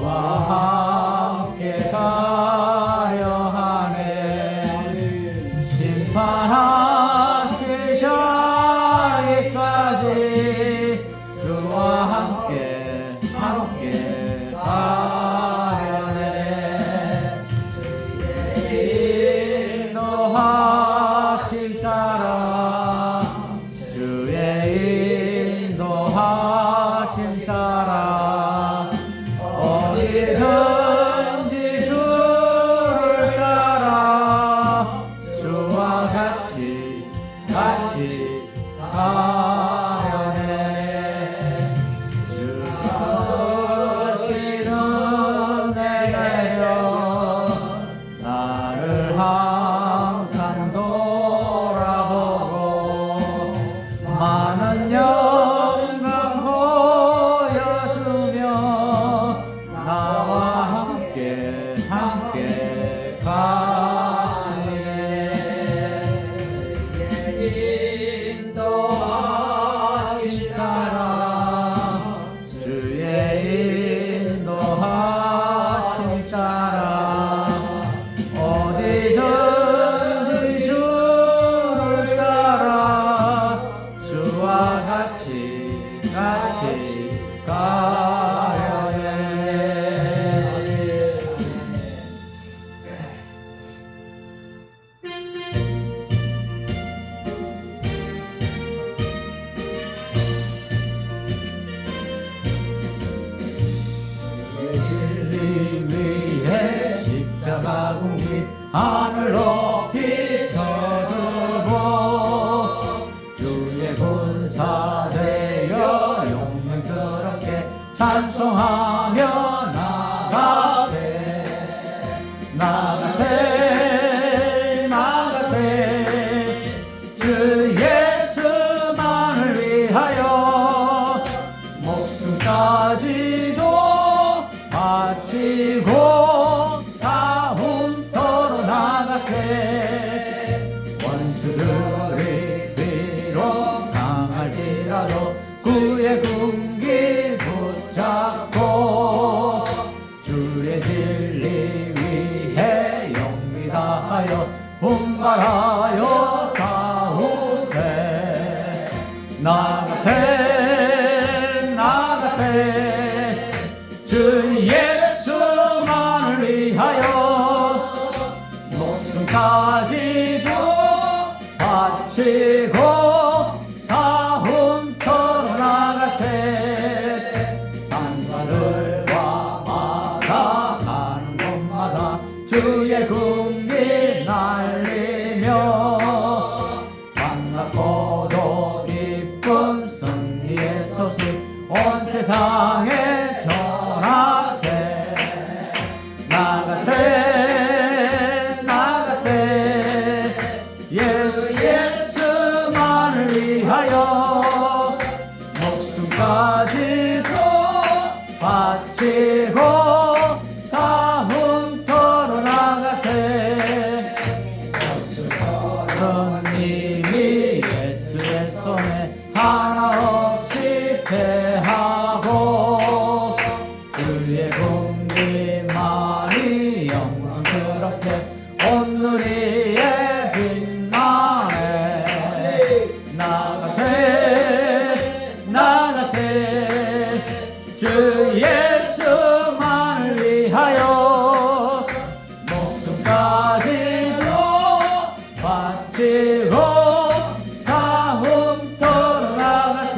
주와 함께 가려 하네. 심판하실 자리까지 주와 함께 가려네. 주의 인도하심 따라, 주의 인도하심 따라 어디든지 주를 따라 주와 같이 가려네. 주가 오시는 내려 나를 항상 돌아보고 많은 영광 보여주며 나와 함께 가시네. 인도하심 따라, 주의 인도하심 따라 어디든지 주를 따라 주와 같이 가려네. 진리 위해 십자가 공기 하늘 높이 쳐들고 주의 군사 되어 영광스럽게 찬송하며 나가세 주 예수만을 위하여 목숨까지도 바치고 싸움터로 나가세. 원수들이 비록 강할지라도 그의 군기 붙잡고 주의 진리 위해 용기 다하여 분발하여 싸우세. 나가세 주 예수만을 위하여 목숨까지도 바치고 싸움터로 나가세. 산과들과 마다 가는 곳마다 주의 군기 날리며 반갑고도 기쁜 승리의 소식 온 세상에 전하세. 나가세 예수만을 위하여 목숨까지도 바치고 싸움터로 나가세. 선님이 예수의 손에 하나 없이 패하고 주의 공기만이 영광스럽게 온누리에 빛나네. 나가세 주 예수만을 위하여 목숨까지도 바치고 싸움터로 나가세.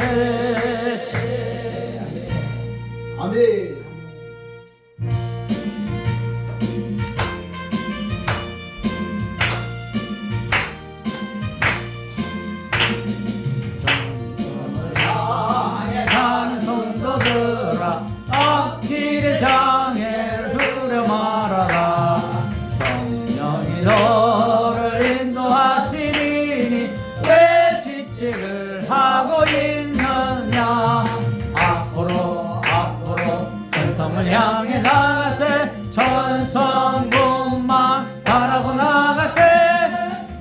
아멘. 가는 성도들아 앞길의 장애를 두려 말아라. 성령이 너를 인도하시리니 왜 지책을 하고 있느냐. 앞으로 천성을 향해 나가세. 천성군만 바라고 나가세.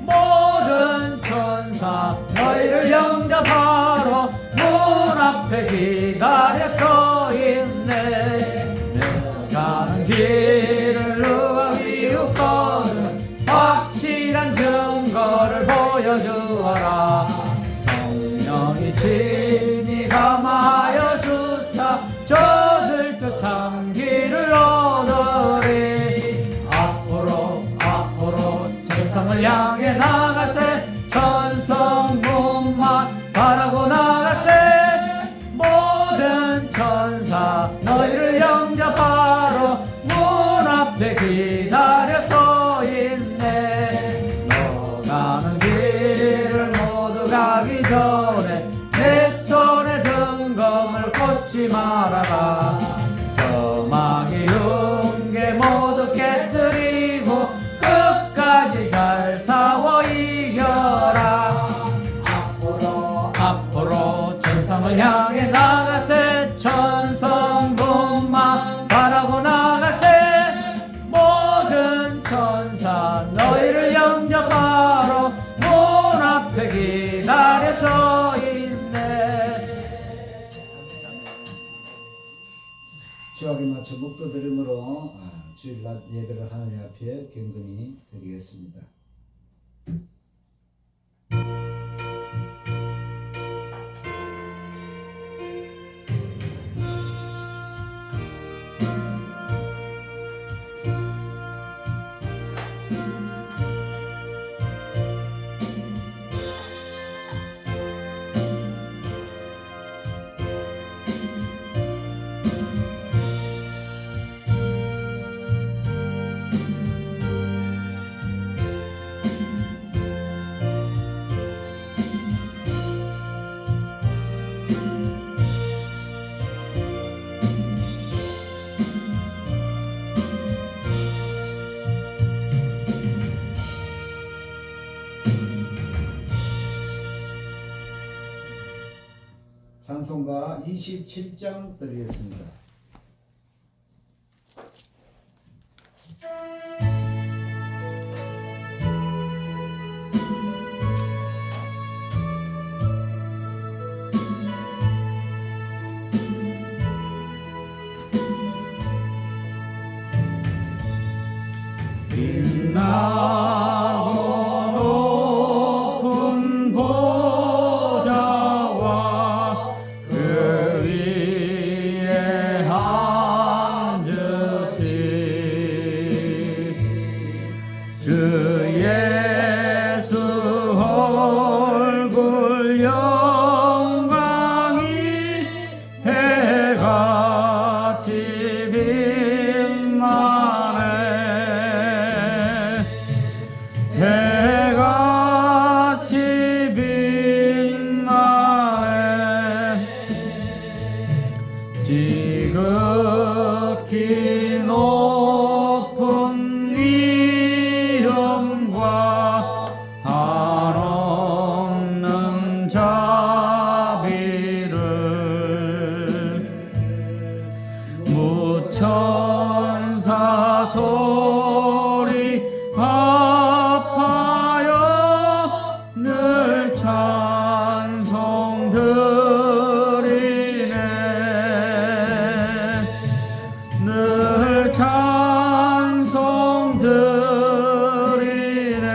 모든 천사 너희를 영접하러 문 앞에 기다려 서 있네. 내가 바로 문 앞에 기다려 서 있네. 너 가는 길을 모두 가기 전에 내 손에 등검을 꽂지 말아라. 저마귀 흉계 모두 깨뜨리고 끝까지 잘 싸워 이겨라. 앞으로 천성을 향해 나가세. 천성분만 바라고 나가세. 모든 천사 너희를 영접하러 문 앞에 기다려 서 있네. 주악에 맞춰 묵도 들음으로 주일날 예배를 하느님 앞에 경건히 드리겠습니다. 찬송가 27장 드리겠습니다. 빛나고 높은 보좌와 그 위에 앉으신 주 예수 얼굴 영광이 해같이 빛나네. 해같이 빛나네. 지극히 높은 위엄과 한없는 자비를 무천사 소리 합하여 늘 찬송 드리네. 늘 찬송 드리네.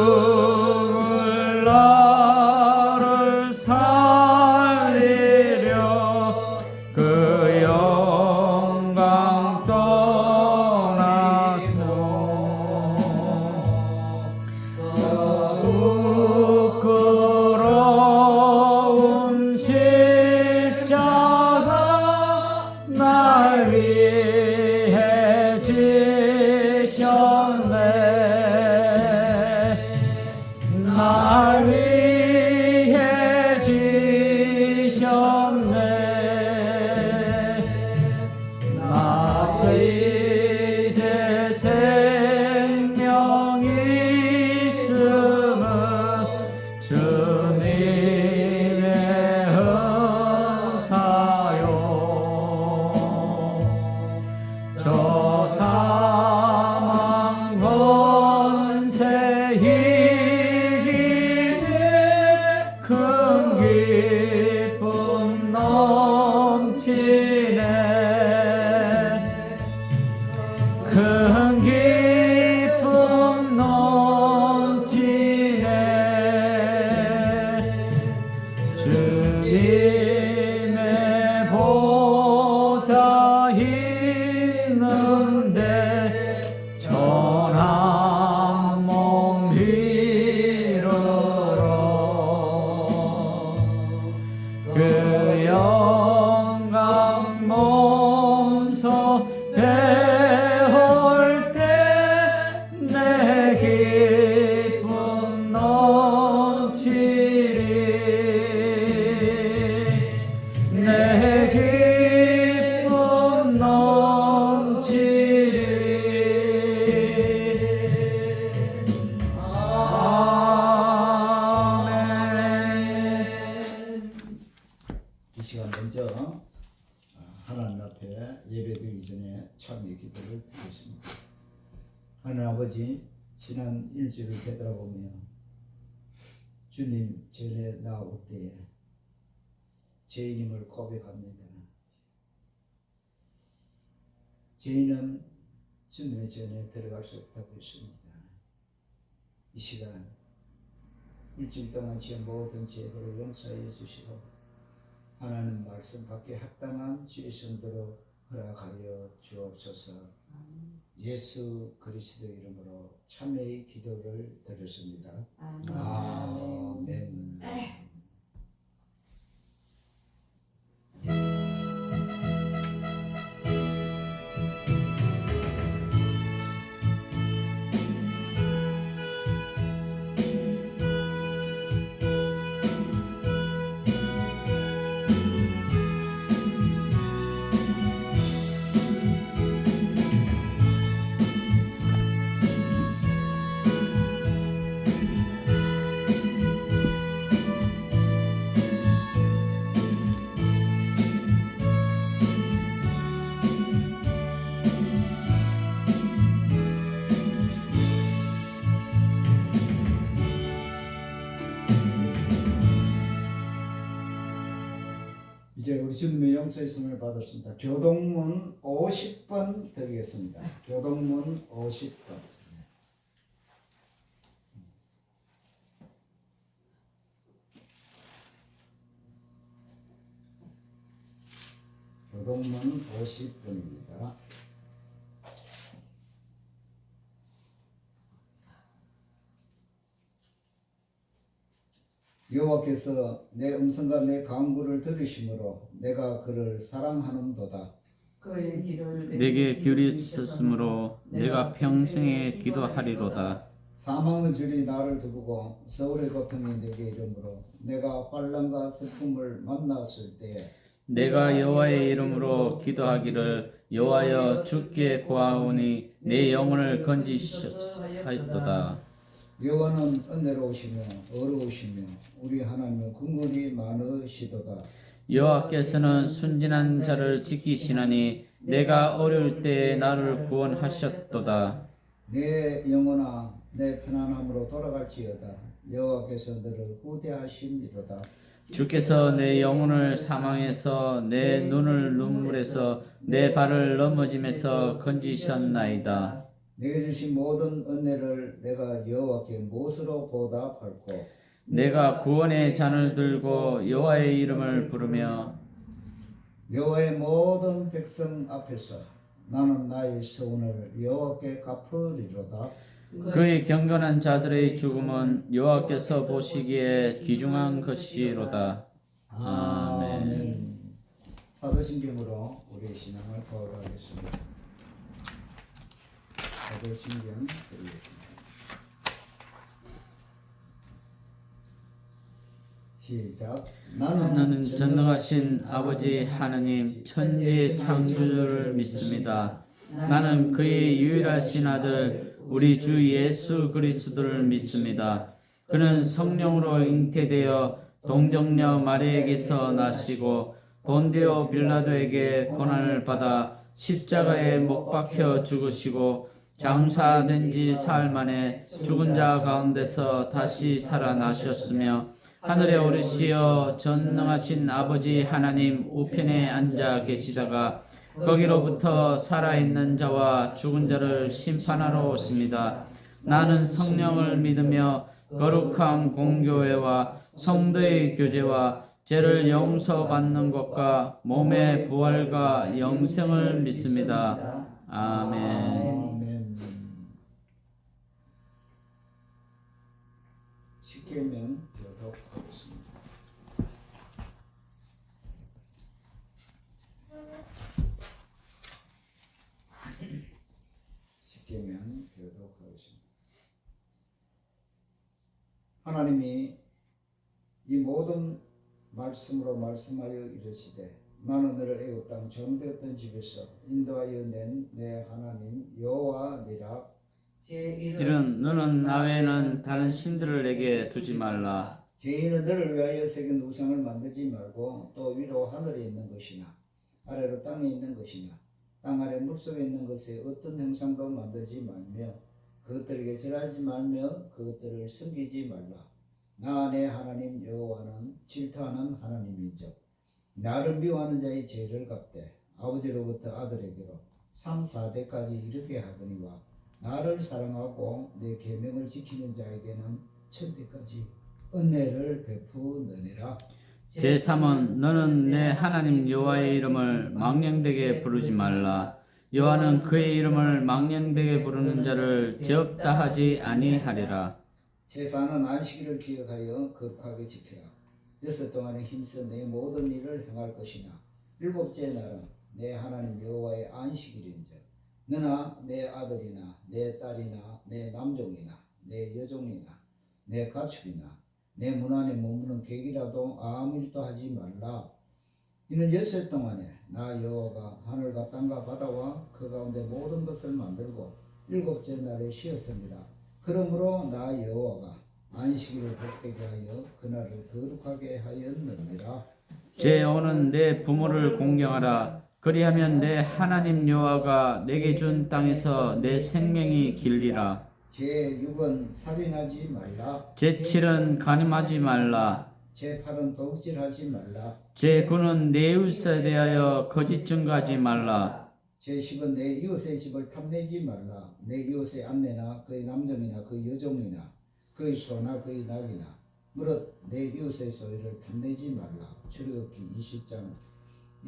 영죽을 나를 살리려 그 영광 떠나서 부끄러운 십자가 날 위해 지셨네. 날 위해 지셨네. 나세 이제 생명이 있음은 주님의 은사요. 저 사망 권세 이기에 큰 기쁨 넘치네. 큰 기쁨 넘치네. 주님의 보좌 있는데 전한 몸 이르러 그 내 기쁨 넘치리. 아멘. 이 시간 먼저 하나님 앞에 예배드리기 전에 참여 기도를 드리겠습니다. 하나님 아버지, 지난 일주일을 되돌아보며 주님 전에 나올 때에 죄인임을 고백합니다. 죄인은 주님의 전에 들어갈 수 없다고 했습니다. 이 시간 일주일 동안 지은 모든 죄들을 용서해 주시고 하나님 말씀 받기에 합당한 주의 성도로 허락하여 주옵소서. 예수 그리스도 이름으로 참회의 기도를 드렸습니다. 아멘. 이제 우리 주님의 용서의 선을 받았습니다. 교동문 50번 드리겠습니다. 교동문 50번. 교동문 50번입니다. 여호와께서 내 음성과 내 간구를 들으심으로 내가 그를 사랑하는도다. 그의 길을 내게 기울이셨으므로 내가 평생에 기도하리로다. 사망의 줄이 나를 두고 서울의 고통이 내게 이르므로 내가 환난과 슬픔을 만났을 때에 내가 여호와의 이름으로 기도하기를 여호와여 주께 구하오니 내 영혼을 건지시옵소서. 여호와는 은혜로우시며 어려우시며 우리 하나님은 긍휼이 많으시도다. 여호와께서는 순진한 자를 지키시나니 내가 어려울 때에 나를 구원하셨도다. 내 영혼아 내 편안함으로 돌아갈지어다. 여호와께서 너를 후대하심이로다. 주께서 내 영혼을 사망에서 내 눈을 눈물에서 내 발을 넘어짐에서 건지셨나이다. 내게 주신 모든 은혜를 내가 여호와께 무엇으로 보답할꼬. 내가 구원의 잔을 들고 여호와의 이름을 부르며 여호와의 모든 백성 앞에서 나는 나의 서운을 여호와께 갚으리로다. 그의 경건한 자들의 죽음은 여호와께서 보시기에 귀중한 것이로다. 아멘. 사도신경으로 우리의 신앙을 고백하겠습니다. 사도신경 드리겠습니다. 시작. 나는 전능하신 아버지 하나님 천지의 창조주를 믿습니다. 나는 그의 유일하신 아들 우리 주 예수 그리스도를 믿습니다. 그는 성령으로 잉태되어 동정녀 마리에게서 나시고 본디오 빌라도에게 고난을 받아 십자가에 못 박혀 죽으시고 장사된 지 사흘 만에 죽은 자 가운데서 다시 살아나셨으며 하늘에 오르시어 전능하신 아버지 하나님 우편에 앉아 계시다가 거기로부터 살아있는 자와 죽은 자를 심판하러 오십니다. 나는 성령을 믿으며 거룩한 공교회와 성도의 교제와 죄를 용서받는 것과 몸의 부활과 영생을 믿습니다. 아멘. 아멘. 십계명 교독하겠습니다. 십계명 교독하겠습니다. 하나님이 이 모든 말씀으로 말씀하여 이르시되 나는 너를 애굽 땅 정되었던 집에서 인도하여 낸 내 하나님 여호와니라. 이는 너는 나 외에는 다른 신들을 내게 두지 말라. 죄인은 너를 위하여 새긴 우상을 만들지 말고 또 위로 하늘에 있는 것이나 아래로 땅에 있는 것이나 땅 아래 물속에 있는 것에 어떤 형상도 만들지 말며 그것들에게 절하지 말며 그것들을 섬기지 말라. 나 내 하나님 여호와는 질투하는 하나님이죠. 나를 미워하는 자의 죄를 갚되 아버지로부터 아들에게로 3, 4대까지 이르게 하거니와 나를 사랑하고 내 계명을 지키는 자에게는 천대까지 은혜를 베푸느니라. 제3은 너는 내 하나님 여호와의 이름을 망령되게 부르지 말라. 여호와는 그의 이름을 망령되게 부르는 자를 죄 없다 하지 아니하리라. 제4는 안식일을 기억하여 거룩하게 지키라. 6 동안에 힘써 내 모든 일을 행할 것이나 7째 날은 내 하나님 여호와의 안식일인즉 너나 내 아들이나 내 딸이나 내 남종이나 내 여종이나 내 가축이나 내 문 안에 머무는 객이라도 아무 일도 하지 말라. 이는 6일 동안에 나 여호와가 하늘과 땅과 바다와 그 가운데 모든 것을 만들고 7째 날에 쉬었습니다. 그러므로 나 여호와가 안식일을 복되게 하여 그날을 거룩하게 하였느니라. 제5는 내 부모를 공경하라. 그리하면 내 하나님 여호와가 내게 준 땅에서 내 생명이 길리라. 제6은 살인하지 말라. 제7은 간음하지 말라. 제8은 도둑질하지 말라. 제9는 내 이웃에 대하여 거짓 증거하지 말라. 제10은 내 이웃의 집을 탐내지 말라. 내 이웃의 아내나 그의 남종이나 그의 여종이나 그의 소나 그의 낙이나 무릇 내 이웃의 소유를 탐내지 말라. 출애굽기 20장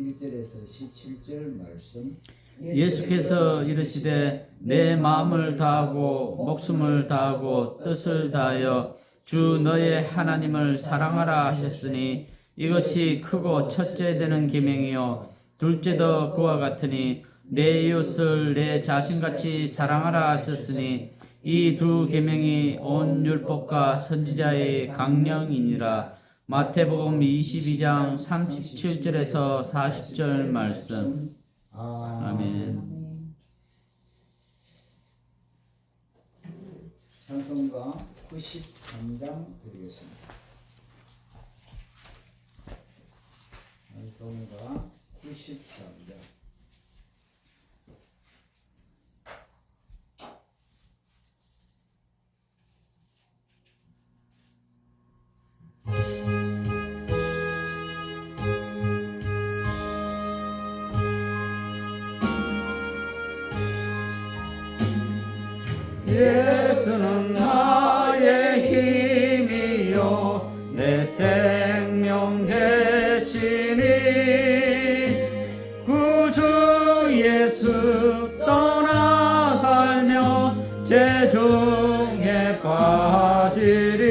1절에서 17절 말씀. 예수께서 이르시되 내 마음을 다하고 목숨을 다하고 뜻을 다하여 주 너의 하나님을 사랑하라 하셨으니 이것이 크고 첫째 되는 계명이요 둘째도 그와 같으니 내 이웃을 내 자신같이 사랑하라 하셨으니 이 두 계명이 온 율법과 선지자의 강령이니라. 마태복음 22장 37절에서 40절 말씀. 아멘. 찬송가 93장 드리겠습니다. 찬송가 93장. 예수는 나의 힘이요 내 생명 되시니 구주 예수 떠나 살며 죄중에 빠지리.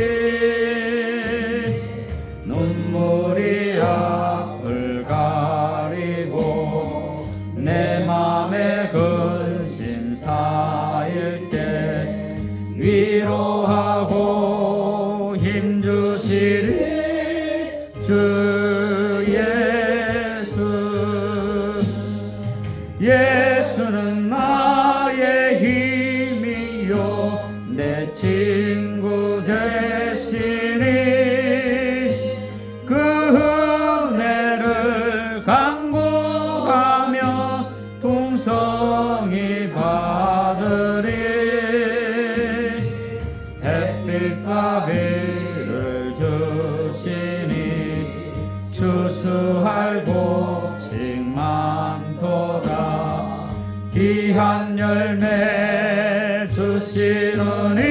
눈물이 앞을 가리고 내 맘에 근심 쌓일 때 위로하고 힘주시리 주 예수. 예수는 나의 힘이요 내 친구 되시니 그 은혜를 간구하며 풍성히 받으리. 햇빛과 비를 주시니 추수할 곡식 많도다. 귀한 열매 주시느니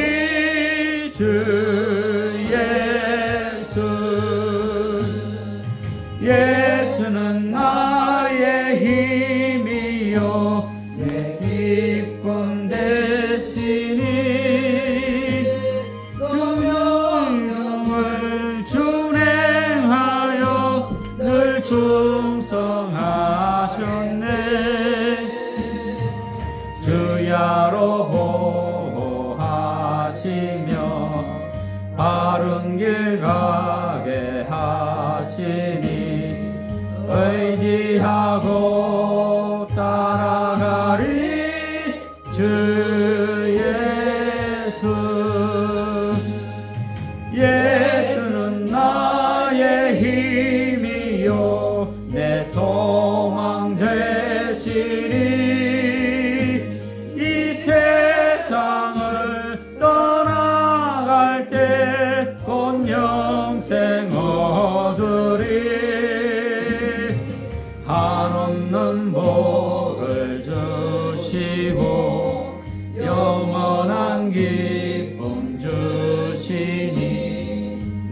주 예수. 예수는 나의 힘이요 내 기쁨 되시니 주 명령을 준행하여 늘 충성하셨네. 주야로 보호하시며 바른 길 가게 하시니 의지 의지하고 따라가리 주 예수는 나의 힘이요 내 소망 되시니 이 세상을 떠나갈 때 곧 영생 얻으리 한없는 복을 주시고 영원한 기쁨 주시니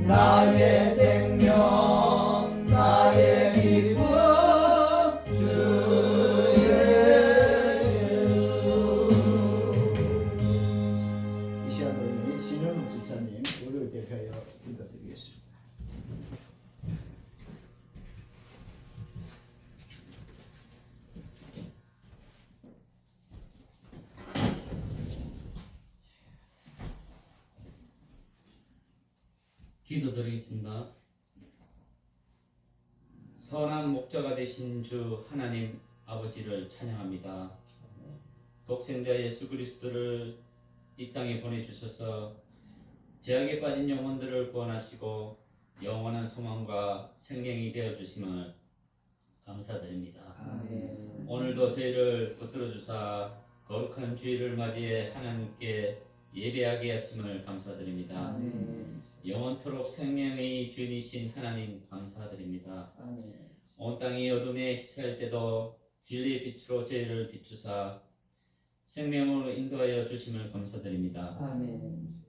나의 생명 나의 기쁨 주 예수. 이시아도인이 신현욱 집사님 우리를 대표하여 기도드리겠습니다. 기도드리겠습니다. 선한 목자가 되신 주 하나님 아버지를 찬양합니다. 독생자 예수 그리스도를 이 땅에 보내주셔서 죄악에 빠진 영혼들을 구원하시고 영원한 소망과 생명이 되어주심을 감사드립니다. 아멘. 오늘도 저희를 붙들어 주사 거룩한 주일을 맞이해 하나님께 예배하게 하심을 감사드립니다. 아멘. 영원토록 생명의 주인이신 하나님 감사드립니다. 아멘. 온 땅이 어둠에 휩싸일 때도 진리의 빛으로 저희를 비추사 생명으로 인도하여 주심을 감사드립니다. 아멘.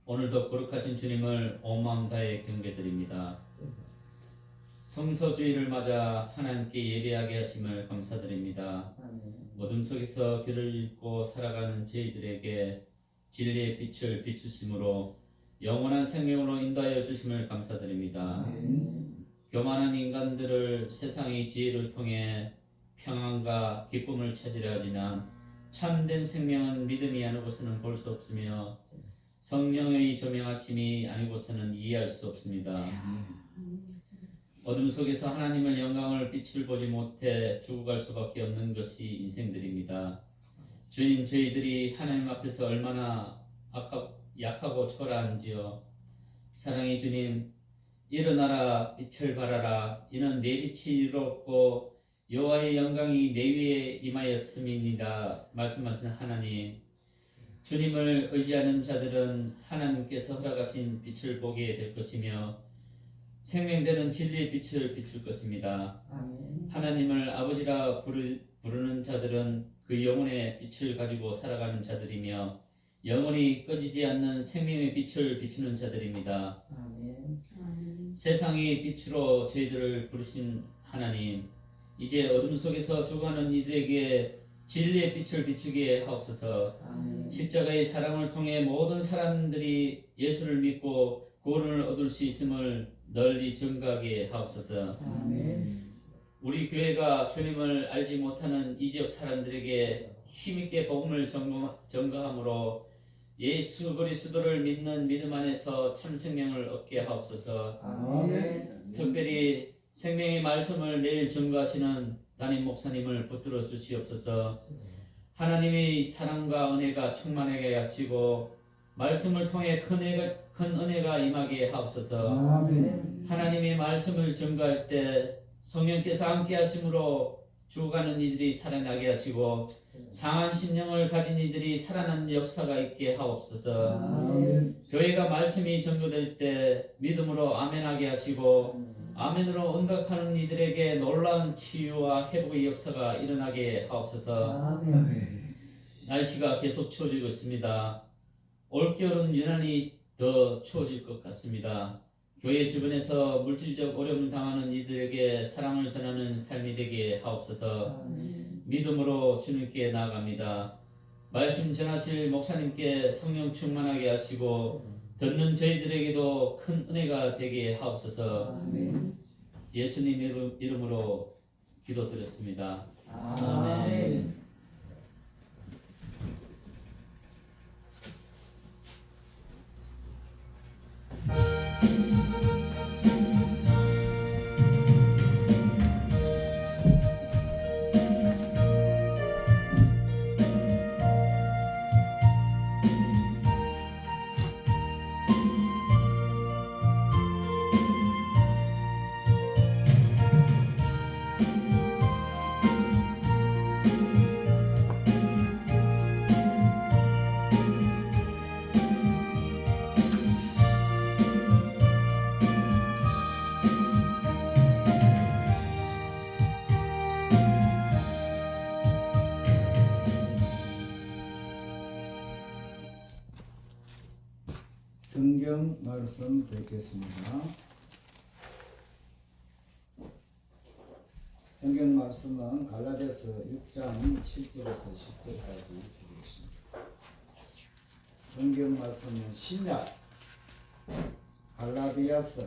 오늘도 거룩하신 주님을 온 마음 다해 경배드립니다. 성서주의를 맞아 하나님께 예배하게 하심을 감사드립니다. 아멘. 어둠 속에서 길을 잃고 살아가는 저희들에게 진리의 빛을 비추심으로 영원한 생명으로 인도하여 주심을 감사드립니다. 아멘. 교만한 인간들을 세상의 지혜를 통해 평안과 기쁨을 찾으려 하지만 참된 생명은 믿음이 아니고서는 볼 수 없으며 성령의 조명하심이 아니고서는 이해할 수 없습니다. 어둠 속에서 하나님의 영광을 빛을 보지 못해 죽어갈 수밖에 없는 것이 인생들입니다. 주님, 저희들이 하나님 앞에서 얼마나 약하고 초라한지요. 사랑의 주님, 일어나라 빛을 발하라. 이는 내 빛이 이롭고 여호와의 영광이 내 위에 임하였음이니라 말씀하신 하나님. 주님을 의지하는 자들은 하나님께서 허락하신 빛을 보게 될 것이며 생명되는 진리의 빛을 비출 것입니다. 아멘. 하나님을 아버지라 부르는 자들은 그 영혼의 빛을 가지고 살아가는 자들이며 영원히 꺼지지 않는 생명의 빛을 비추는 자들입니다. 아멘. 세상의 빛으로 저희들을 부르신 하나님, 이제 어둠 속에서 죽어가는 이들에게 진리의 빛을 비추게 하옵소서. 아멘. 십자가의 사랑을 통해 모든 사람들이 예수를 믿고 구원을 얻을 수 있음을 널리 증거하게 하옵소서. 아멘. 우리 교회가 주님을 알지 못하는 이 지역 사람들에게 힘있게 복음을 전거함으로 예수 그리스도를 믿는 믿음 안에서 참 생명을 얻게 하옵소서. 아멘. 특별히 생명의 말씀을 매일 전거하시는 담임 목사님을 붙들어 주시옵소서. 하나님의 사랑과 은혜가 충만하게 하시고 말씀을 통해 큰 은혜가 임하게 하옵소서. 아멘. 하나님의 말씀을 전거할 때 성령께서 함께 하심으로 죽어가는 이들이 살아나게 하시고 상한 심령을 가진 이들이 살아나는 역사가 있게 하옵소서. 아멘. 교회가 말씀이 전거될 때 믿음으로 아멘하게 하시고 아멘으로 응답하는 이들에게 놀라운 치유와 회복의 역사가 일어나게 하옵소서. 아멘. 날씨가 계속 추워지고 있습니다. 올겨울은 유난히 더 추워질 것 같습니다. 교회 주변에서 물질적 어려움을 당하는 이들에게 사랑을 전하는 삶이 되게 하옵소서. 믿음으로 주님께 나아갑니다. 말씀 전하실 목사님께 성령 충만하게 하시고 듣는 저희들에게도 큰 은혜가 되게 하옵소서. 아멘. 예수님 이름으로 기도드렸습니다. 아멘. 성경 말씀 뵙겠습니다. 성경 말씀은 갈라디아서 6장 7절에서 10절까지 드리겠습니다. 성경 말씀은 신약 갈라디아서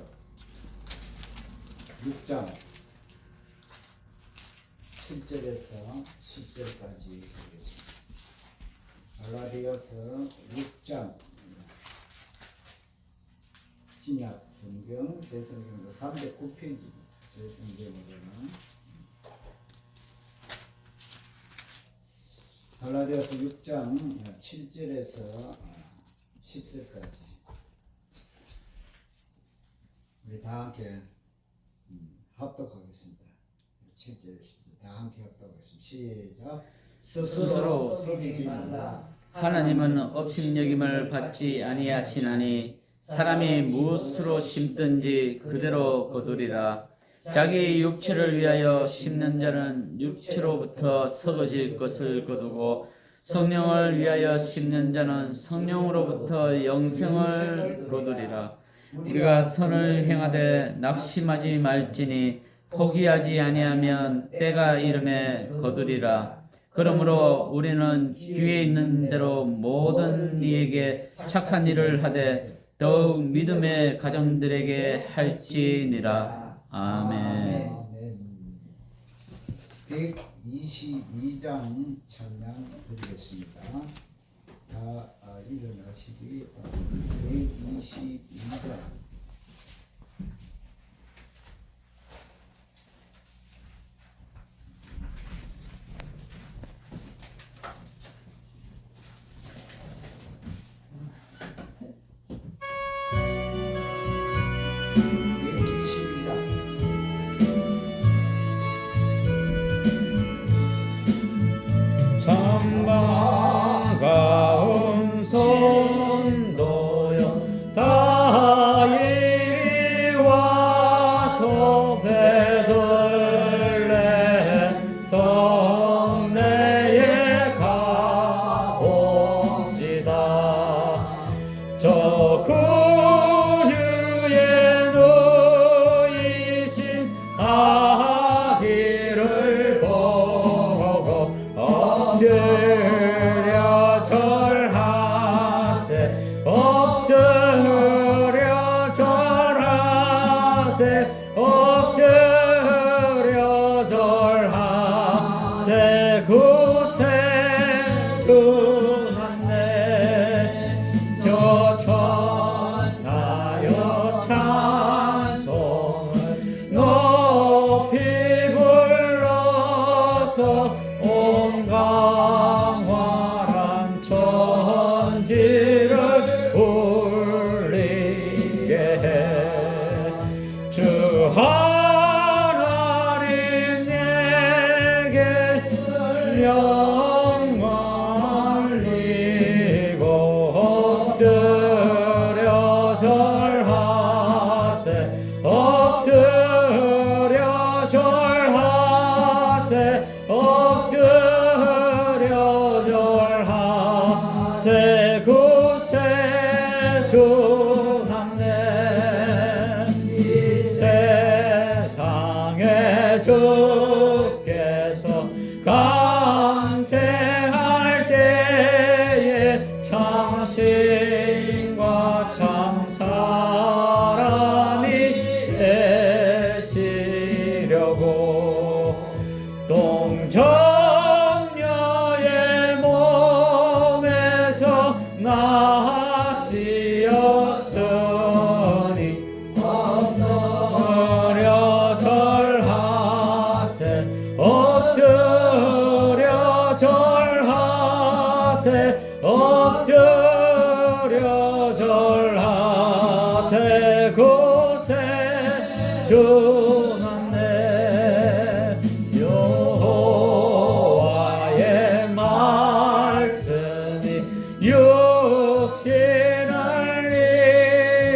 6장 7절에서 10절까지 드리겠습니다. 갈라디아서 6장 신약 성경 새 성경으로 309페이지입니다. 새 성경으로는 갈라디아서 6장 7절에서 10절까지 우리 다 함께 합독하겠습니다. 7절에 10절 다 함께 합독하겠습니다. 시작. 스스로 속이지 말라. 하나님은 업신여김을 받지 아니하시나니 사람이 무엇으로 심든지 그대로 거두리라. 자기 육체를 위하여 심는 자는 육체로부터 썩어질 것을 거두고 성령을 위하여 심는 자는 성령으로부터 영생을 거두리라. 우리가 선을 행하되 낙심하지 말지니 포기하지 아니하면 때가 이름에 거두리라. 그러므로 우리는 기회 있는 대로 모든 이에게 착한 일을 하되 더욱 믿음의 가정들에게 할지니라. 아멘. 122장 찬양 드리겠습니다. 다 일어나시기 바랍니다. 122장. 가운 손도여 다 이리 와서 베들레 성내에 가봅시다. 저 구주의 누이신 아기를 보고 엎드려 절하세 엎드려 절하세 엎드려 절하세 구세주났네 저 천사여 찬송을 높이 불러서 온 강활한 천지를 울리게 해. 주 하나님 내게 영광 올리고 엎드려 절하세 엎드려 절하세 엎드려 절하세 구세주났네 세상에 주께서 강제할 때에 참신과 참사람이 되시려고 동정녀의 몸에서 나시었으니 엎드려 절하세 엎드려 절하세 엎드려 절하세 구세주났네 여호와의 말씀이 육신을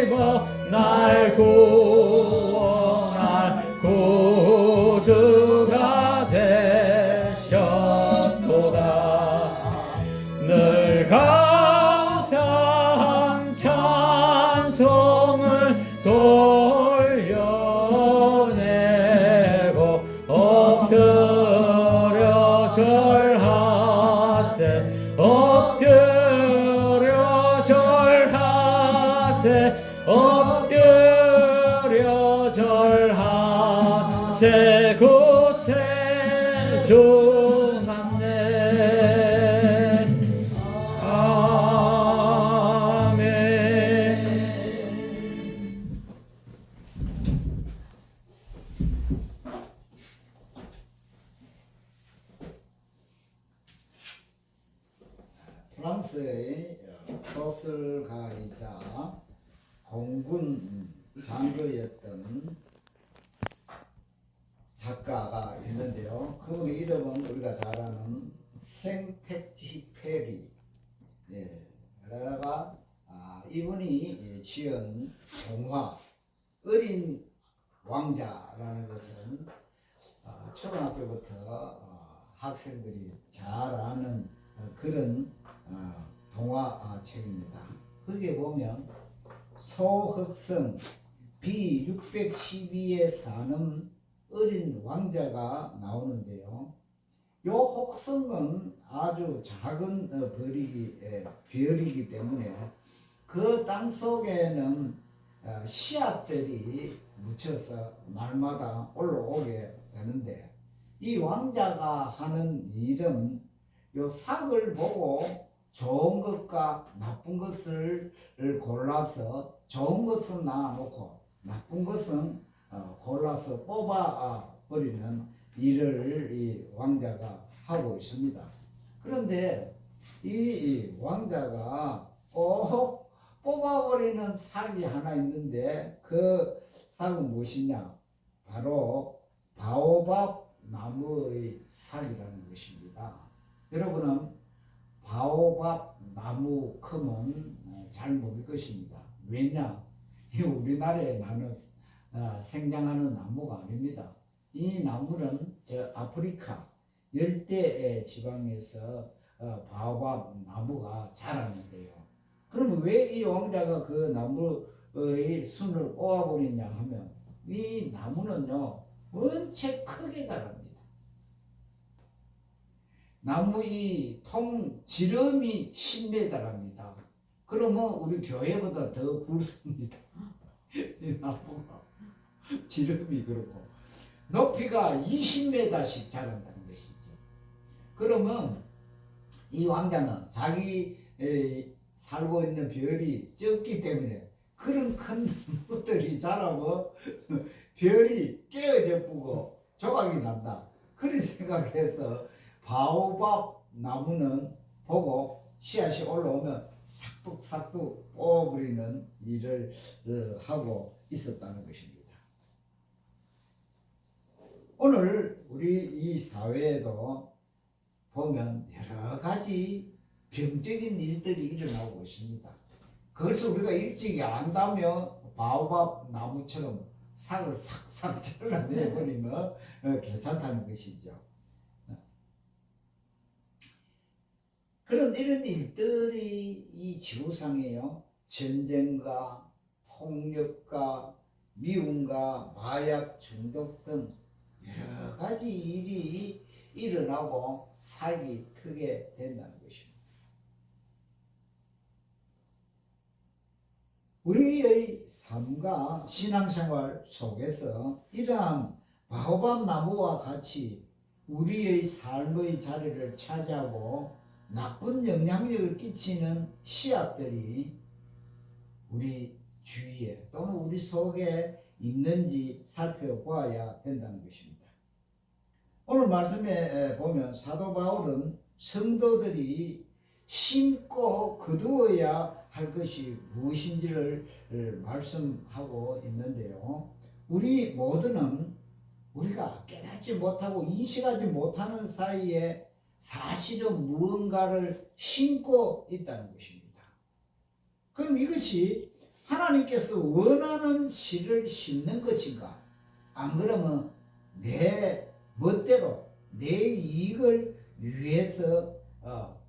입어 날 구원할 구주가 되셨도다 늘 감사함 찬송 절하세 엎드려 절하세 엎드려 절하세 곳에 중함네 아멘. 프랑스의 소설가이자 공군 장교였던 작가가 있는데요. 그분의 이름은 우리가 잘 아는 생텍쥐페리. 그러다가 이분이 지은 동화 어린 왕자라는 것은 초등학교부터 학생들이 잘 아는 그런 동화책입니다. 거기에 보면 소흑성 B612에 사는 어린 왕자가 나오는데요. 요 혹성은 아주 작은 별이기 때문에 그 땅 속에는 씨앗들이 묻혀서 날마다 올라오게 되는데, 이 왕자가 하는 일은 요 삭을 보고 좋은 것과 나쁜 것을 골라서 좋은 것은 놔놓고 나쁜 것은 골라서 뽑아 버리는 일을 이 왕자가 하고 있습니다. 그런데 이 왕자가 꼭 뽑아버리는 삭이 하나 있는데, 그 삭은 무엇이냐? 바로 바오밥 나무의 삭이라는 것입니다. 여러분은 바오밥 나무 크면 잘 모를 것입니다. 왜냐? 이 우리나라에 나는 생장하는 나무가 아닙니다. 이 나무는 저 아프리카 열대 지방에서 바오밥 나무가 자라는데요. 그러면 왜 이 왕자가 그 나무의 순을 뽑아버리냐 하면, 이 나무는요 원체 크게 자랍니다. 나무 이 통 지름이 10m랍니다. 그러면 우리 교회보다 더 굵습니다. 이 나무가 지름이 그렇고 높이가 20m씩 자란다는 것이죠. 그러면 이 왕자는 자기 살고 있는 별이 적기 때문에 그런 큰 나무들이 자라면 별이 깨어져 뿌고 조각이 난다, 그런 생각해서 바오밥 나무는 보고 씨앗이 올라오면 삭둑삭둑 뽑아버리는 일을 하고 있었다는 것입니다. 오늘 우리 이 사회에도 보면 여러 가지 병적인 일들이 일어나고 있습니다. 그것을 우리가 일찍이 안다면 바오밥 나무처럼 삭을 싹싹 잘라내버리면 괜찮다는 것이죠. 그런 이런 일들이 이 지구상에요, 전쟁과 폭력과 미움과 마약 중독 등 여러 가지 일이 일어나고 삭이 크게 된다는 것입니다. 우리의 삶과 신앙생활 속에서 이러한 바오밥 나무와 같이 우리의 삶의 자리를 차지하고 나쁜 영향력을 끼치는 씨앗들이 우리 주위에 또는 우리 속에 있는지 살펴보아야 된다는 것입니다. 오늘 말씀에 보면 사도 바울은 성도들이 심고 거두어야 할 것이 무엇인지를 말씀하고 있는데요. 우리 모두는 우리가 깨닫지 못하고 인식하지 못하는 사이에 사실은 무언가를 심고 있다는 것입니다. 그럼 이것이 하나님께서 원하는 씨를 심는 것인가? 안 그러면 내 멋대로 내 이익을 위해서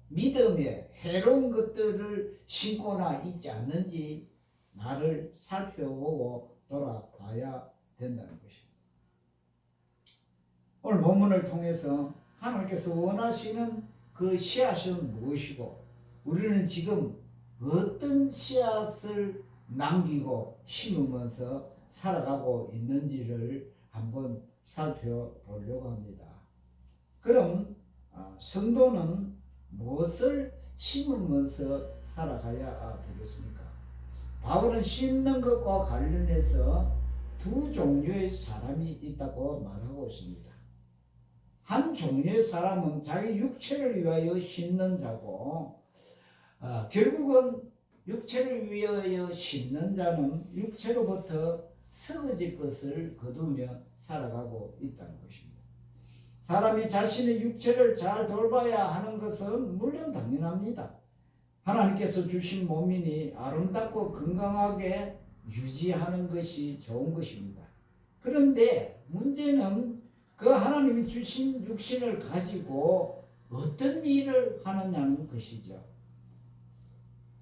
믿음에 해로운 것들을 심고나 있지 않는지 나를 살펴보고 돌아봐야 된다는 것입니다. 오늘 본문을 통해서 하나님께서 원하시는 그 씨앗은 무엇이고 우리는 지금 어떤 씨앗을 남기고 심으면서 살아가고 있는지를 한번 살펴보려고 합니다. 그럼 성도는 무엇을 심으면서 살아가야 되겠습니까? 바울은 심는 것과 관련해서 두 종류의 사람이 있다고 말하고 있습니다. 한 종류의 사람은 자기 육체를 위하여 심는 자고 결국은 육체를 위하여 심는 자는 육체로부터 썩어질 것을 거두며 살아가고 있다는 것입니다. 사람이 자신의 육체를 잘 돌봐야 하는 것은 물론 당연합니다. 하나님께서 주신 몸이니 아름답고 건강하게 유지하는 것이 좋은 것입니다. 그런데 문제는 그 하나님이 주신 육신을 가지고 어떤 일을 하느냐는 것이죠.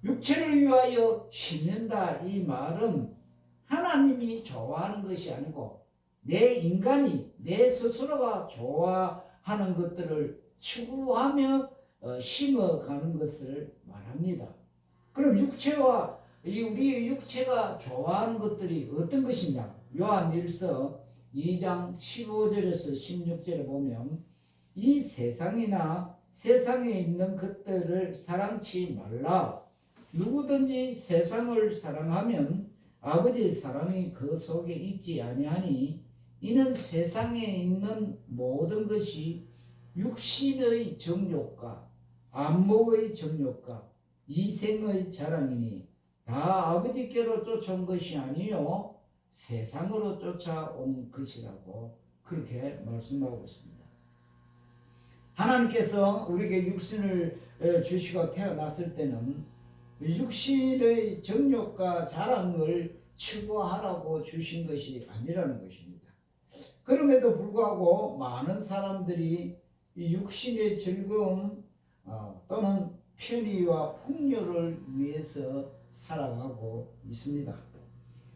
육체를 위하여 심는다 이 말은 하나님이 좋아하는 것이 아니고 내 인간이 내 스스로가 좋아하는 것들을 추구하며 심어가는 것을 말합니다. 그럼 육체와 우리의 육체가 좋아하는 것들이 어떤 것이냐? 요한일서 2장 15절에서 16절에 보면 이 세상이나 세상에 있는 것들을 사랑치 말라. 누구든지 세상을 사랑하면 아버지의 사랑이 그 속에 있지 아니하니 이는 세상에 있는 모든 것이 육신의 정욕과 안목의 정욕과 이생의 자랑이니 다 아버지께로 쫓아온 것이 아니요 세상으로 쫓아온 것이라고 그렇게 말씀하고 있습니다. 하나님께서 우리에게 육신을 주시고 태어났을 때는 육신의 정욕과 자랑을 추구하라고 주신 것이 아니라는 것입니다. 그럼에도 불구하고 많은 사람들이 이 육신의 즐거움 또는 편의와 풍요를 위해서 살아가고 있습니다.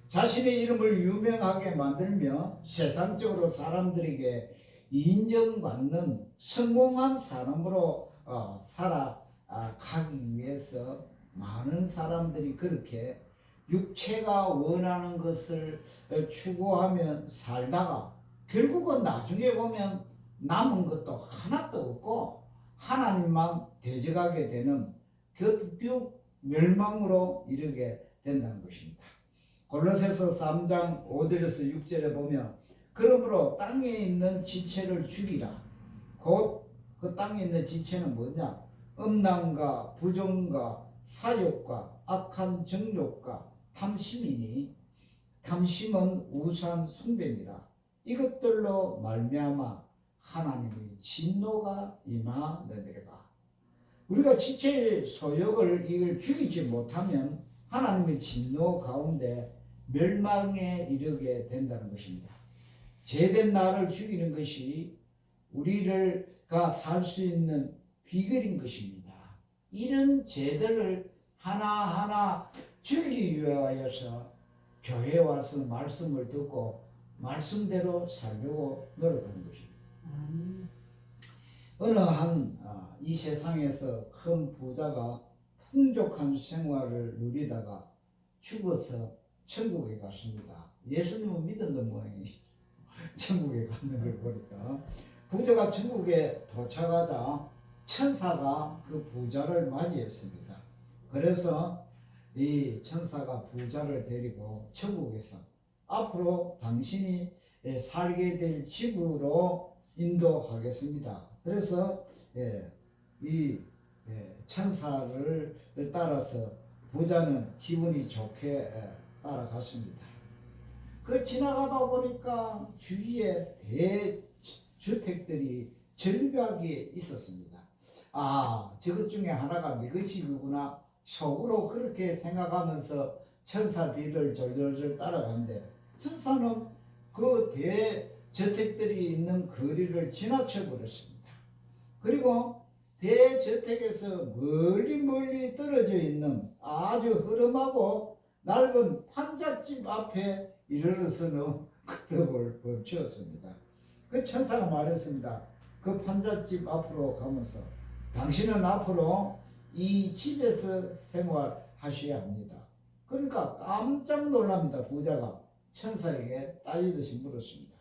자신의 이름을 유명하게 만들며 세상적으로 사람들에게 인정받는 성공한 사람으로 살아가기 위해서 많은 사람들이 그렇게 육체가 원하는 것을 추구하며 살다가 결국은 나중에 보면 남은 것도 하나도 없고 하나님만 대적하게 되는 결국 멸망으로 이르게 된다는 것입니다. 골로새서 3장 5절에서 6절에 보면 그러므로 땅에 있는 지체를 죽이라. 곧 그 땅에 있는 지체는 뭐냐? 음란과 부정과 사욕과 악한 정욕과 탐심이니 탐심은 우상 숭배니라. 이것들로 말미암아 하나님의 진노가 임하느니라. 우리가 지체의 소욕을 이걸 죽이지 못하면 하나님의 진노 가운데 멸망에 이르게 된다는 것입니다. 죄된 나를 죽이는 것이 우리가 살 수 있는 비결인 것입니다. 이런 죄들을 하나하나 죽이기 위하여서 교회에 와서 말씀을 듣고 말씀대로 살려고 노력하는 것입니다. 어느 이 세상에서 큰 부자가 풍족한 생활을 누리다가 죽어서 천국에 갔습니다. 예수님은 믿었던 모양이 천국에 갔는 걸 보니까 부자가 천국에 도착하자 천사가 그 부자를 맞이했습니다. 그래서 이 천사가 부자를 데리고 천국에서 앞으로 당신이 살게 될 집으로 인도하겠습니다. 그래서 이 천사를 따라서 부자는 기분이 좋게 따라갔습니다. 그 지나가다 보니까 주위에 대주택들이 절벽에 있었습니다. 저것 중에 하나가 미그 집이구나 속으로 그렇게 생각하면서 천사 뒤를 졸졸졸 따라갔는데 천사는 그 대저택들이 있는 거리를 지나쳐 버렸습니다. 그리고 대저택에서 멀리 떨어져 있는 아주 허름하고 낡은 판잣집 앞에 이르러서는 걸음을 멈추었습니다. 그 천사가 말했습니다. 그 판잣집 앞으로 가면서 당신은 앞으로 이 집에서 생활하셔야 합니다. 그러니까 깜짝 놀랍니다. 부자가 천사에게 따지듯이 물었습니다.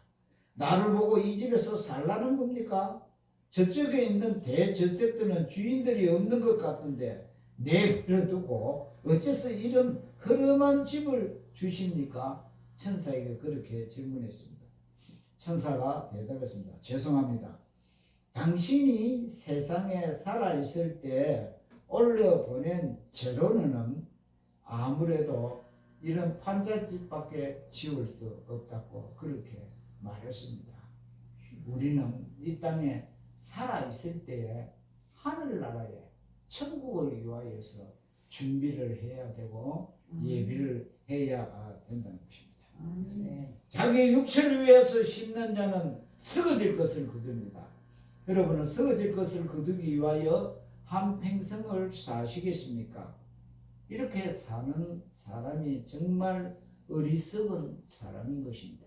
나를 보고 이 집에서 살라는 겁니까? 저쪽에 있는 대저택들은 주인들이 없는 것 같은데 내버려두고 어째서 이런 허름한 집을 주십니까? 천사에게 그렇게 질문했습니다. 천사가 대답했습니다. 죄송합니다. 당신이 세상에 살아있을 때 올려보낸 재료는 아무래도 이런 판잣집밖에 지을 수 없다고 그렇게 말했습니다. 우리는 이 땅에 살아있을 때에 하늘나라에 천국을 위하여서 준비를 해야 되고 예비를 해야 된다는 것입니다. 자기 육체를 위해서 심는 자는 썩어질 것을 거둡니다. 여러분은 썩어질 것을 거두기 위하여 한평생을 사시겠습니까? 이렇게 사는 사람이 정말 어리석은 사람인 것입니다.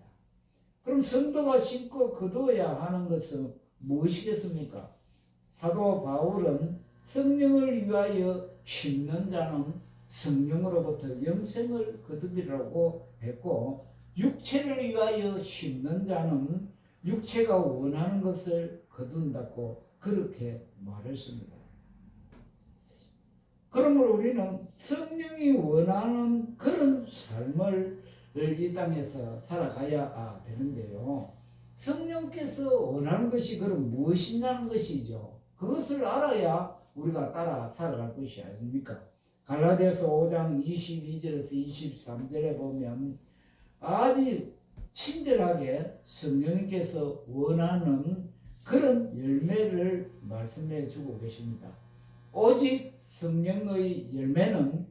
그럼 성도가 심고 거두어야 하는 것은 무엇이겠습니까? 사도 바울은 성령을 위하여 심는 자는 성령으로부터 영생을 거두리라고 했고, 육체를 위하여 심는 자는 육체가 원하는 것을 거둔다고 그렇게 말했습니다. 그러므로 우리는 성령이 원하는 그런 삶을 이 땅에서 살아가야 되는데요. 성령께서 원하는 것이 그럼 무엇이냐는 것이죠. 그것을 알아야 우리가 따라 살아갈 것이 아닙니까? 갈라디아서 5장 22절에서 23절에 보면 아주 친절하게 성령님께서 원하는 그런 열매를 말씀해 주고 계십니다. 오직 성령의 열매는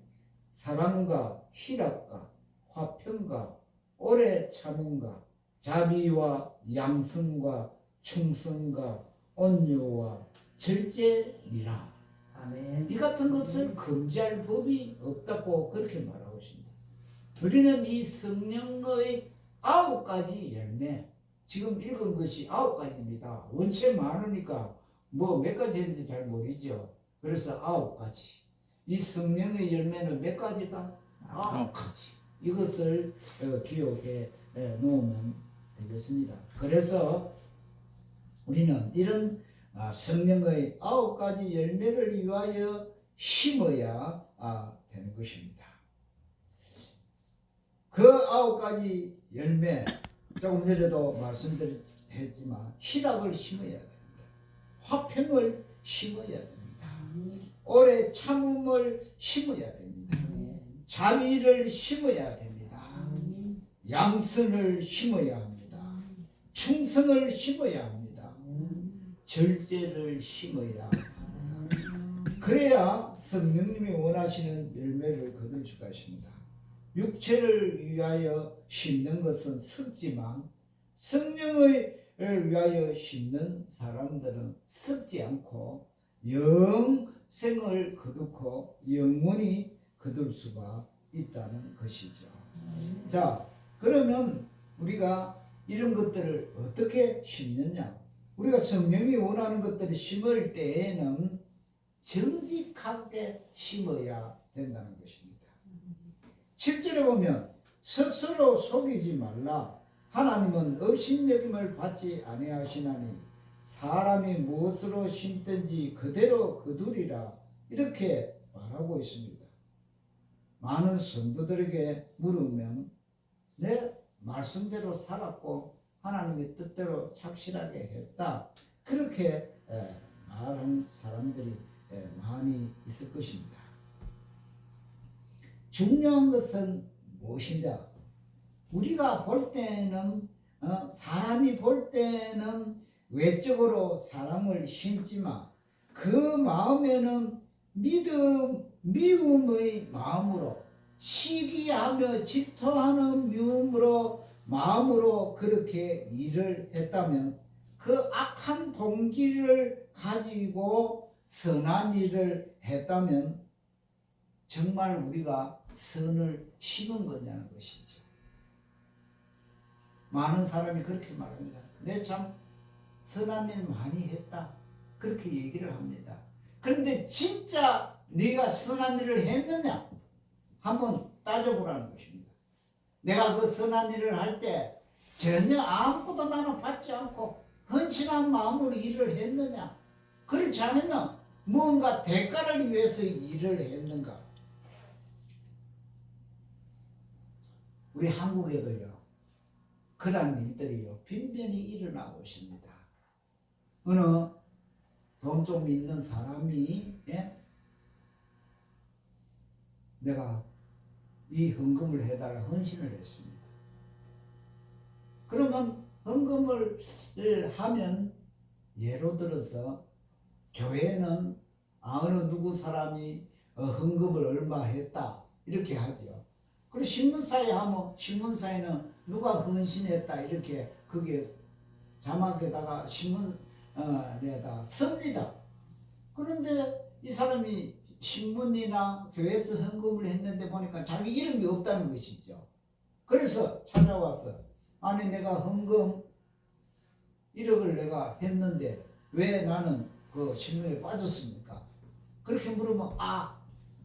사랑과 희락과 화평과 오래 참음과 자비와 양선과 충성과 온유와 절제니라. 아멘. 이 같은 것을 금지할 법이 없다고 그렇게 말하고 있습니다. 우리는 이 성령의 9가지 열매, 지금 읽은 것이 9가지입니다. 원체 많으니까 뭐 몇 가지인지 잘 모르죠. 그래서 9가지. 이 성령의 열매는 몇 가지다? 9가지. 이것을 기억해 놓으면 되겠습니다. 그래서 우리는 이런 성령의 9가지 열매를 위하여 심어야 되는 것입니다. 그 9가지 열매, 조금 전에도 말씀드렸지만 희락을 심어야 됩니다. 화평을 심어야 됩니다. 오래 참음을 심어야 됩니다. 자비를 심어야 됩니다. 양선을 심어야 합니다. 충성을 심어야 합니다. 절제를 심어야 합니다. 그래야 성령님이 원하시는 열매를 거둘 수가 있습니다. 육체를 위하여 심는 것은 썩지만 성령을 위하여 심는 사람들은 썩지 않고 영생을 거두고 영원히 거둘 수가 있다는 것이죠. 자, 그러면 우리가 이런 것들을 어떻게 심느냐? 우리가 성령이 원하는 것들을 심을 때에는 정직하게 심어야 된다는 것입니다. 7절에 보면 스스로 속이지 말라. 하나님은 업신여김을 받지 아니하시나니 사람이 무엇으로 심든지 그대로 거두리라. 이렇게 말하고 있습니다. 많은 성도들에게 물으면 내 말씀대로 살았고 하나님의 뜻대로 착실하게 했다. 그렇게 말하는 사람들이 많이 있을 것입니다. 중요한 것은 무엇이냐? 우리가 볼 때는 사람이 볼 때는 외적으로 사랑을 심지만 그 마음에는 미움의 마음으로 시기하며 질투하는 마음으로 그렇게 일을 했다면 그 악한 동기를 가지고 선한 일을 했다면 정말 우리가 선을 심은 거냐는 것이죠. 많은 사람이 그렇게 말합니다. 내 참 선한 일 많이 했다. 그렇게 얘기를 합니다. 그런데 진짜 네가 선한 일을 했느냐? 한번 따져보라는 것입니다. 내가 그 선한 일을 할 때 전혀 아무것도 나는 받지 않고 헌신한 마음으로 일을 했느냐? 그렇지 않으면 뭔가 대가를 위해서 일을 했는가? 우리 한국에도요, 그런 일들이요, 빈번히 일어나고 있습니다. 어느 돈 좀 있는 사람이, 내가 이 헌금을 해달라 헌신을 했습니다. 그러면 헌금을 하면, 예로 들어서 교회는 어느 누구 사람이 헌금을 얼마 했다 이렇게 하죠. 그리고 신문사에 하면 신문사에는 누가 헌신했다 이렇게 거기에 자막에다가 신문에다 씁니다. 그런데 이 사람이 신문이나 교회에서 헌금을 했는데 보니까 자기 이름이 없다는 것이죠. 그래서 찾아와서, 아니 내가 헌금 1억을 내가 했는데 왜 나는 그 신문에 빠졌습니까? 그렇게 물으면,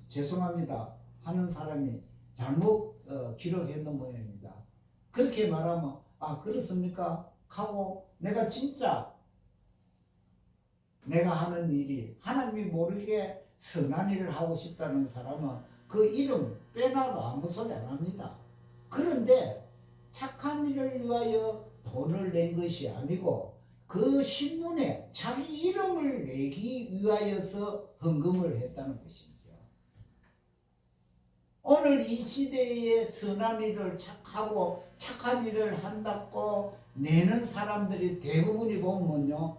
죄송합니다 하는 사람이 잘못 기록했는 모양입니다. 그렇게 말하면, 그렇습니까? 하고, 내가 진짜 내가 하는 일이 하나님이 모르게 선한 일을 하고 싶다는 사람은 그 이름 빼놔도 아무 소리 안 합니다. 그런데 착한 일을 위하여 돈을 낸 것이 아니고 그 신문에 자기 이름을 내기 위하여서 헌금을 했다는 것이죠. 오늘 이 시대에 선한 일을 하고 착한 일을 한다고 내는 사람들이 대부분이 보면요,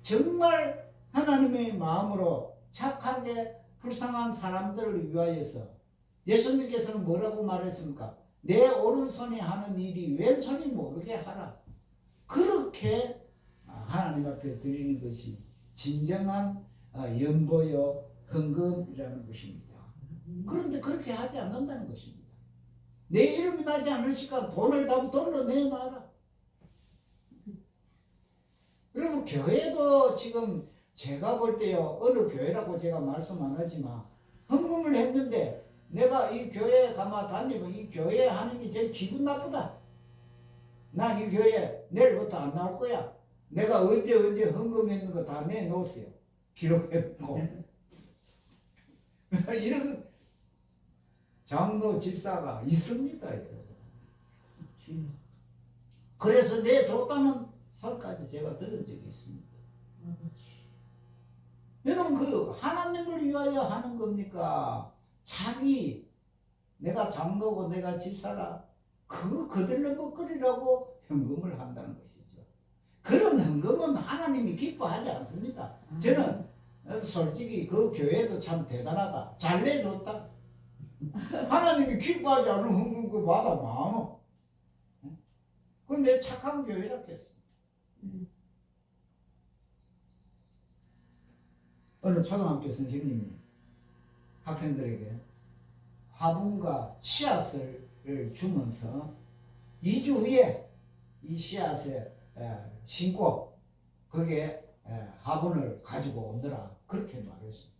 정말 하나님의 마음으로 착하게 불쌍한 사람들을 위하여서, 예수님께서는 뭐라고 말했습니까? 내 오른손이 하는 일이 왼손이 모르게 하라. 그렇게 하나님 앞에 드리는 것이 진정한 연보요 헌금이라는 것입니다. 그런데 그렇게 하지 않는다는 것입니다. 내 이름이 나지 않으니까 돈으로 내놔라. 여러분, 교회도 지금 제가 볼 때요, 어느 교회라고 제가 말씀 안 하지만 헌금을 했는데 내가 이 교회에 가만 다니면 이 교회 하는 게 제일 기분 나쁘다. 나 이 교회 내일부터 안 나올 거야. 내가 언제 헌금했는 거 다 내놓으세요. 기록해놓고. 이런 장로 집사가 있습니다, 여러분. 그래서 내줬다는 설까지 제가 들은 적이 있습니다. 여러분, 그 하나님을 위하여 하는 겁니까? 자기, 내가 장로고 내가 집사라, 그거 거들러 먹거리라고 헌금을 한다는 것이죠. 그런 헌금은 하나님이 기뻐하지 않습니다. 저는 솔직히 그 교회도 참 대단하다. 잘 내줬다. 하나님이 기뻐하지 않은 헌금 그 받아 많어. 근데 착한 교회라고 했어. 어느 초등학교 선생님이 학생들에게 화분과 씨앗을 주면서 2주 후에 이 씨앗에 심고 거기에 화분을 가지고 오너라, 그렇게 말했습니다.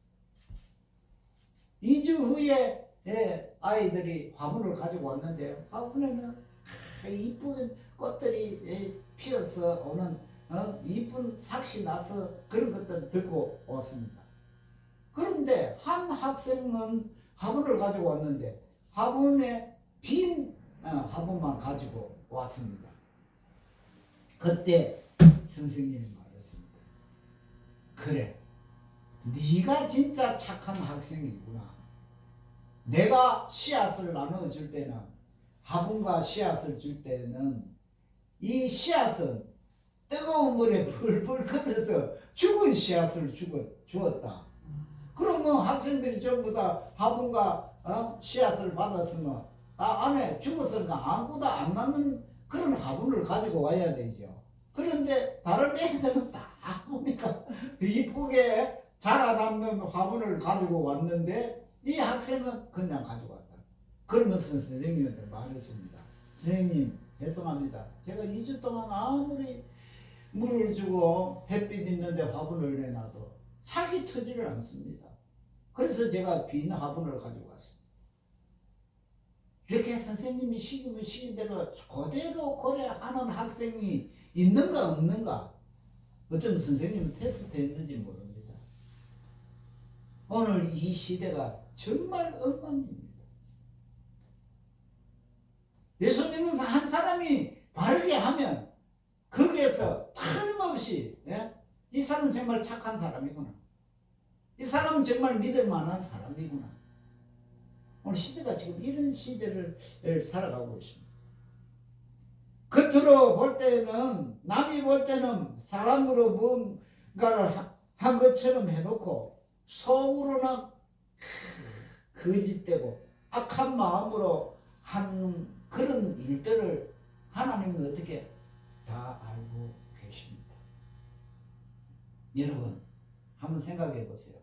2주 후에 아이들이 화분을 가지고 왔는데 화분에는 이쁜 꽃들이 피어서 오는 이쁜 삭시 나서 그런 것들 들고 왔습니다. 그런데 한 학생은 화분을 가지고 왔는데 화분에 빈 화분만 가지고 왔습니다. 그때 선생님이 말했습니다. 그래, 네가 진짜 착한 학생이구나. 내가 씨앗을 나눠줄 때는, 화분과 씨앗을 줄 때는 이 씨앗은 뜨거운 물에 불불 끓여서 죽은 씨앗을 주었다. 그러면 학생들이 전부 다 화분과 씨앗을 받았으면 다 안에 죽었으니까 아무것도 안 남는 그런 화분을 가지고 와야 되죠. 그런데 다른 애들은 다 보니까 이쁘게 자라남는 화분을 가지고 왔는데 이 학생은 그냥 가지고 왔다. 그러면서 선생님한테 말했습니다. 선생님, 죄송합니다. 제가 2주 동안 아무리 물을 주고 햇빛 있는데 화분을 내놔도 살기 터지를 않습니다. 그래서 제가 빈 화분을 가지고 왔습니다. 이렇게 선생님이 시키면 시킨 대로 그대로 거래하는 학생이 있는가 없는가? 어쩌면 선생님은 테스트 했는지 모릅니다. 오늘 이 시대가 정말 엉망입니다. 예수님은 한 사람이 바르게 하면 거기에서 틀림없이 이 사람은 정말 착한 사람이구나. 이 사람은 정말 믿을 만한 사람이구나. 오늘 시대가 지금 이런 시대를 살아가고 있습니다. 겉으로 볼 때는 남이 볼 때는 사람으로 뭔가를 한 것처럼 해놓고 속으로는 거짓되고 악한 마음으로 하는 그런 일들을 하나님은 어떻게 다 알고 계십니다. 여러분 한번 생각해 보세요.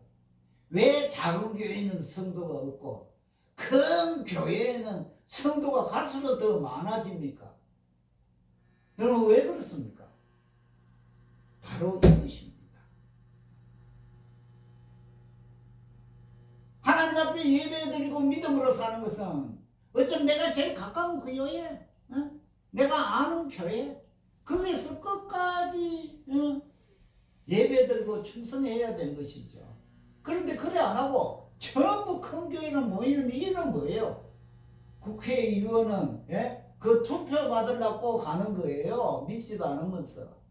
왜 작은 교회에는 성도가 없고 큰 교회에는 성도가 갈수록 더 많아집니까? 여러분 왜 그렇습니까? 바로 이것입니다. 하나님 앞에 예배드리고 믿음으로 사는 것은 어쩜 내가 제일 가까운 그 교회, 내가 아는 교회, 거기에서 끝까지 예배드리고 충성해야 되는 것이죠. 그런데 그래 안 하고 전부 큰 교회는 모이는데 이유는 뭐예요? 국회의원은 그 투표 받으려고 가는 거예요. 믿지도 않으면서.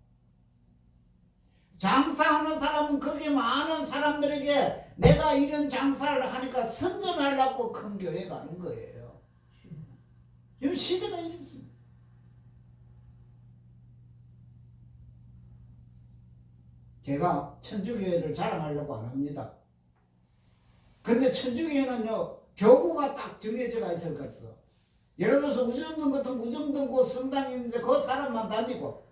장사하는 사람은 거기 많은 사람들에게 내가 이런 장사를 하니까 선전하려고 큰 교회 가는 거예요. 지금 시대가 이렇습니다. 제가 천주교회를 자랑하려고 안 합니다. 근데 천주교회는요, 교구가 딱 정해져가 있을 것이어. 예를 들어서 우정동 같은 우정동 그 성당이 있는데 그 사람만 다니고,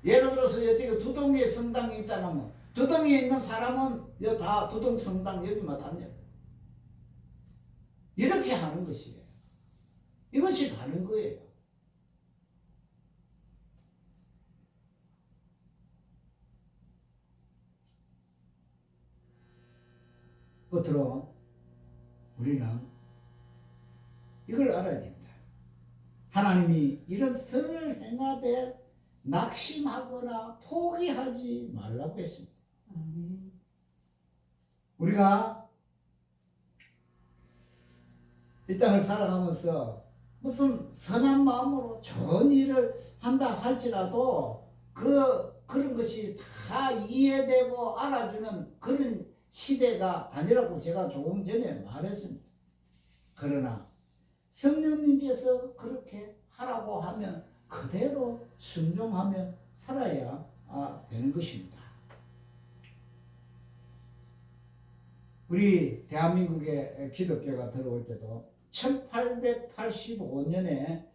예를 들어서 여기 두동에 성당이 있다면 두동에 있는 사람은 다 두동 성당 여기만 다녀요. 이렇게 하는 것이에요. 이것이 가는 거예요. 끝으로 우리는 이걸 알아야 됩니다. 하나님이 이런 선을 행하되 낙심하거나 포기하지 말라고 했습니다. 우리가 이 땅을 살아가면서 무슨 선한 마음으로 좋은 일을 한다 할지라도 그런 것이 다 이해되고 알아주는 그런 시대가 아니라고 제가 조금 전에 말했습니다. 그러나 성령님께서 그렇게 하라고 하면 그대로 순종하며 살아야 되는 것입니다. 우리 대한민국에 기독교가 들어올 때도 1885년에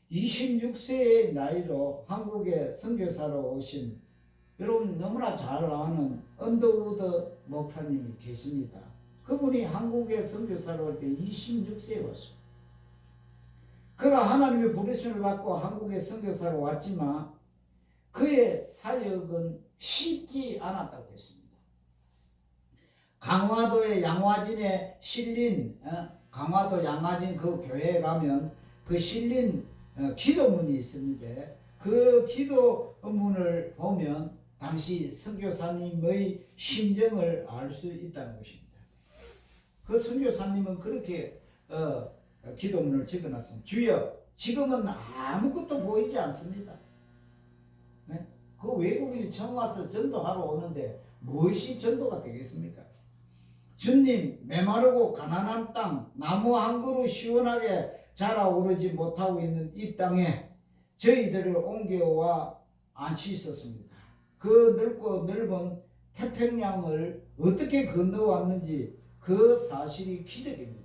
26세의 나이로 한국에 선교사로 오신 여러분 너무나 잘 아는 언더우드 목사님이 계십니다. 그분이 한국에 선교사로 올 때 26세에 왔습니다. 그가 하나님의 부르심을 받고 한국에 선교사로 왔지만 그의 사역은 쉽지 않았다고 했습니다. 강화도의 양화진에 실린 강화도 양화진 그 교회에 가면 그 실린 기도문이 있습니다. 그 기도문을 보면 당시 선교사님의 심정을 알 수 있다는 것입니다. 그 선교사님은 그렇게 기도문을 적어놨습니다. 주여, 지금은 아무것도 보이지 않습니다. 네? 그 외국인이 처음 와서 전도하러 오는데 무엇이 전도가 되겠습니까? 주님, 메마르고 가난한 땅, 나무 한 그루 시원하게 자라오르지 못하고 있는 이 땅에 저희들을 옮겨와 안치셨습니다. 그 넓고 넓은 태평양을 어떻게 건너왔는지 그 사실이 기적입니다.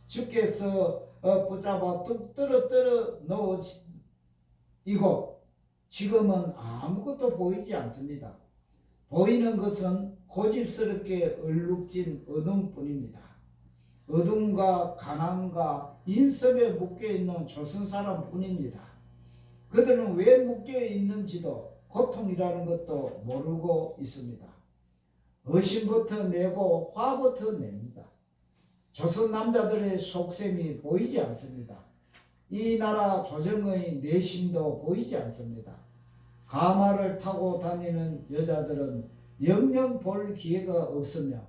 주께서 붙잡아 뚝 떨어 넣어 이곳 지금은 아무것도 보이지 않습니다. 보이는 것은 고집스럽게 얼룩진 어둠뿐입니다. 어둠과 가난과 인섭에 묶여있는 조선사람뿐입니다. 그들은 왜 묶여 있는지도 고통이라는 것도 모르고 있습니다. 의심부터 내고 화부터 냅니다. 조선 남자들의 속셈이 보이지 않습니다. 이 나라 조정의 내심도 보이지 않습니다. 가마를 타고 다니는 여자들은 영영 볼 기회가 없으며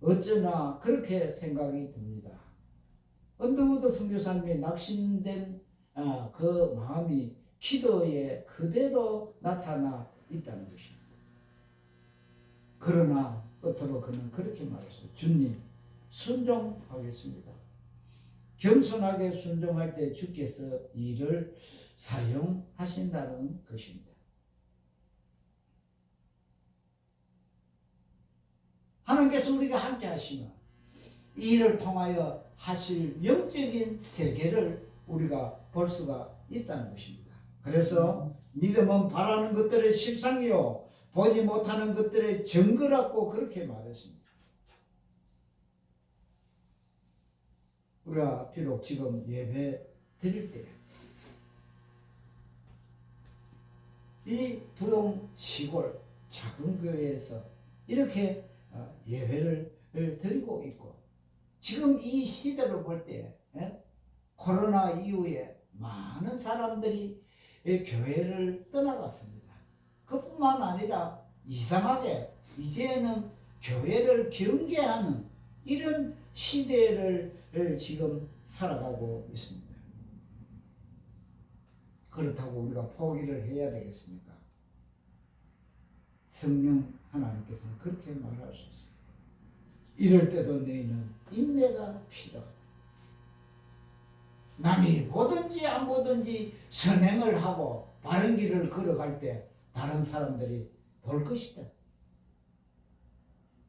어쩌나 그렇게 생각이 듭니다. 언더우드 선교사님이 낙심된 그 마음이 기도에 그대로 나타나 있다는 것입니다. 그러나 끝으로 그는 그렇게 말했어요. 주님, 순종하겠습니다. 겸손하게 순종할 때 주께서 이를 사용하신다는 것입니다. 하나님께서 우리가 함께 하시면 이 일을 통하여 하실 영적인 세계를 우리가 볼 수가 있다는 것입니다. 그래서 믿음은 바라는 것들의 실상이요 보지 못하는 것들의 증거라고 그렇게 말했습니다. 우리가 비록 지금 예배 드릴 때 이 두동 시골 작은 교회에서 이렇게 예배를 드리고 있고 지금 이 시대를 볼 때 코로나 이후에 많은 사람들이 교회를 떠나갔습니다. 그뿐만 아니라 이상하게 이제는 교회를 경계하는 이런 시대를 지금 살아가고 있습니다. 그렇다고 우리가 포기를 해야 되겠습니까? 성령 하나님께서는 그렇게 말하셨습니다. 이럴 때도 너희는 인내가 필요하다. 남이 보든지 안 보든지 선행을 하고 바른 길을 걸어갈 때 다른 사람들이 볼 것이다.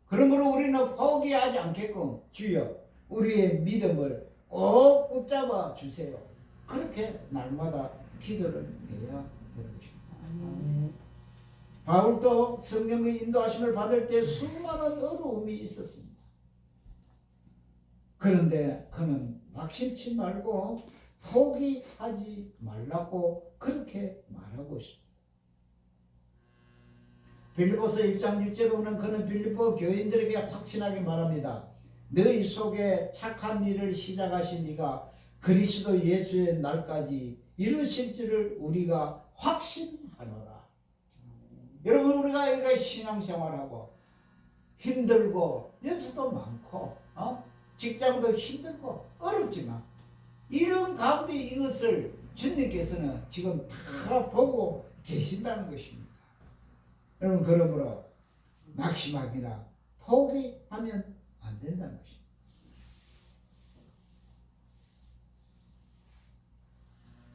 그러므로 우리는 포기하지 않게끔 주여 우리의 믿음을 꼭 붙잡아 주세요. 그렇게 날마다 기도를 해야 되는 것입니다. 바울도 성령의 인도하심을 받을 때 수많은 어려움이 있었습니다. 그런데 그는 낙심치 말고 포기하지 말라고 그렇게 말하고 있습니다. 빌립보서 1장 6절로는 그는 빌립보 교인들에게 확신하게 말합니다. 너희 속에 착한 일을 시작하신 이가 그리스도 예수의 날까지 이루실 줄을 우리가 확신하노라. 여러분 우리가 이렇게 신앙생활하고 힘들고 연수도 많고 직장도 힘들고 어렵지만 이런 가운데 이것을 주님께서는 지금 다 보고 계신다는 것입니다. 여러분 그러므로 낙심하기나 포기하면 안 된다는 것입니다.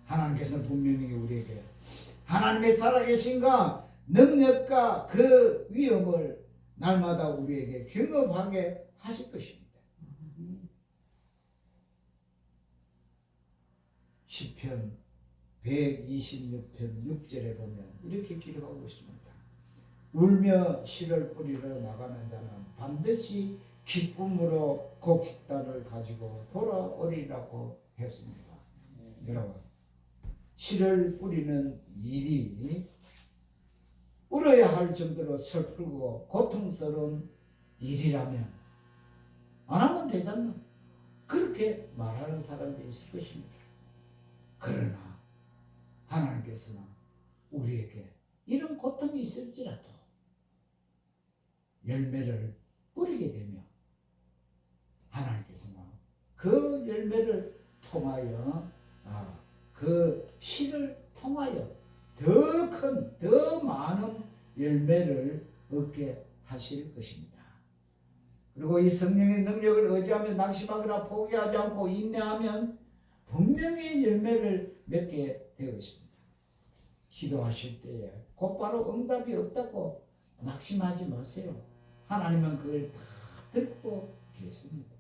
하나님께서는 분명히 우리에게 하나님의 살아계신가 능력과 그 위엄을 날마다 우리에게 경험하게 하실 것입니다. 시편 126편 6절에 보면 이렇게 기록하고 있습니다. 울며 씨를 뿌리러 나가는 자는 반드시 기쁨으로 그 깃달을 가지고 돌아오리라고 했습니다. 여러분 씨를 뿌리는 일이 울어야 할 정도로 슬프고 고통스러운 일이라면 안 하면 되잖아. 그렇게 말하는 사람들이 있을 것입니다. 그러나 하나님께서는 우리에게 이런 고통이 있을지라도 열매를 뿌리게 되면 하나님께서는 그 열매를 통하여 그 씨를 통하여 더 큰, 더 많은 열매를 얻게 하실 것입니다. 그리고 이 성령의 능력을 의지하며 낙심하거나 포기하지 않고 인내하면 분명히 열매를 맺게 되어 있습니다. 기도하실 때에 곧바로 응답이 없다고 낙심하지 마세요. 하나님은 그걸 다 듣고 계십니다.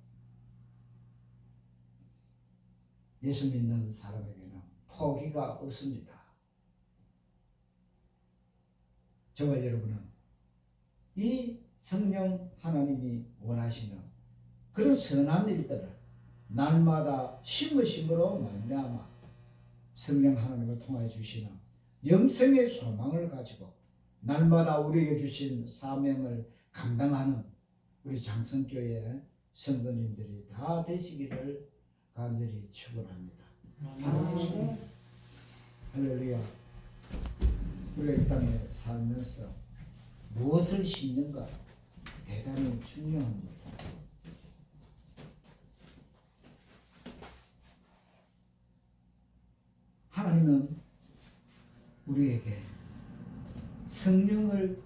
예수 믿는 사람에게는 포기가 없습니다. 저와 여러분은 이 성령 하나님이 원하시는 그런 선한 일들을 날마다 심으심으로 말미암아 성령 하나님을 통하여 주시는 영생의 소망을 가지고 날마다 우리에게 주신 사명을 감당하는 우리 장성교회 성도님들이 다 되시기를 간절히 축원합니다. 할렐루야. 우리가 이 땅에 살면서 무엇을 심는가 대단히 중요합니다. 하나님은 우리에게 성령을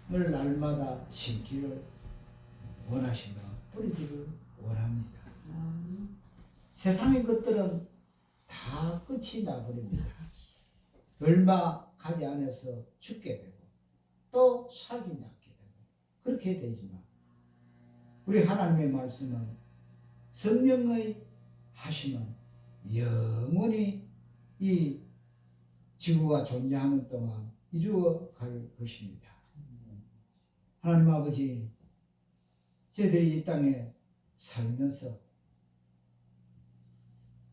날마다 심기를 원하시며 뿌리기를 원합니다. 세상의 것들은 다 끝이 나버립니다. 얼마 가지 않아서 죽게 되고 또 살기 낫게 되고 그렇게 되지만 우리 하나님의 말씀은 성령의 하심은 영원히 이 지구가 존재하는 동안 이루어 갈 것입니다. 하나님 아버지, 저희들이 이 땅에 살면서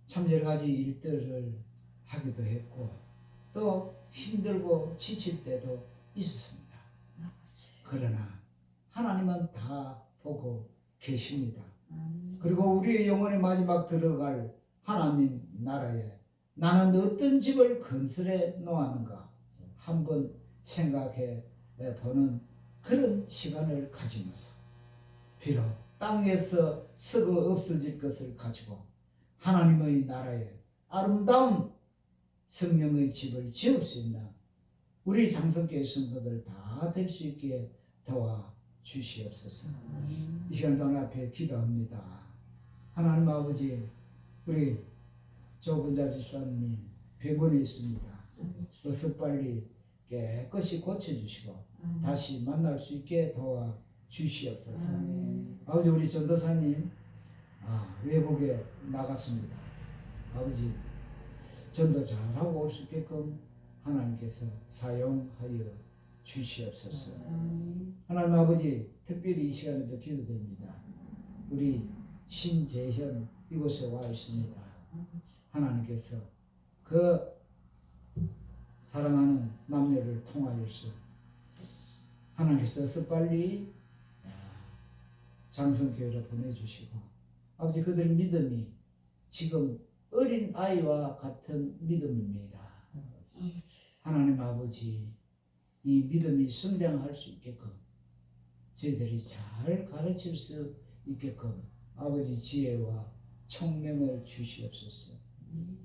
참 여러 가지 일들을 하기도 했고 또 힘들고 지칠 때도 있었습니다. 그러나 하나님은 다 보고 계십니다. 그리고 우리의 영혼의 마지막 들어갈 하나님 나라에 나는 어떤 집을 건설해 놓았는가 한번 생각해 보는 그런 시간을 가지면서 비록 땅에서 썩어 없어질 것을 가지고 하나님의 나라에 아름다운 성령의 집을 지을 수 있나 우리 장성교회 성도들 다 될 수 있게 도와 주시옵소서. 이 시간 동 앞에 기도합니다. 하나님 아버지, 우리 조분자 집사님 병원에 있습니다. 어서 빨리 깨끗이 고쳐주시고 다시 만날 수 있게 도와 주시옵소서. 아버지, 우리 전도사님 외국에 나갔습니다. 아버지, 전도 잘하고 올 수 있게끔 하나님께서 사용하여 주시옵소서. 하나님 아버지, 특별히 이 시간에도 기도드립니다. 우리 신재현 이곳에 와 있습니다. 하나님께서 그 사랑하는 남녀를 통하여서 하나님께서 어서 빨리 장성교회로 보내주시고 아버지, 그들의 믿음이 지금 어린 아이와 같은 믿음입니다. 하나님 아버지, 이 믿음이 성장할 수 있게끔 저희들이 잘 가르칠 수 있게끔 아버지 지혜와 총명을 주시옵소서.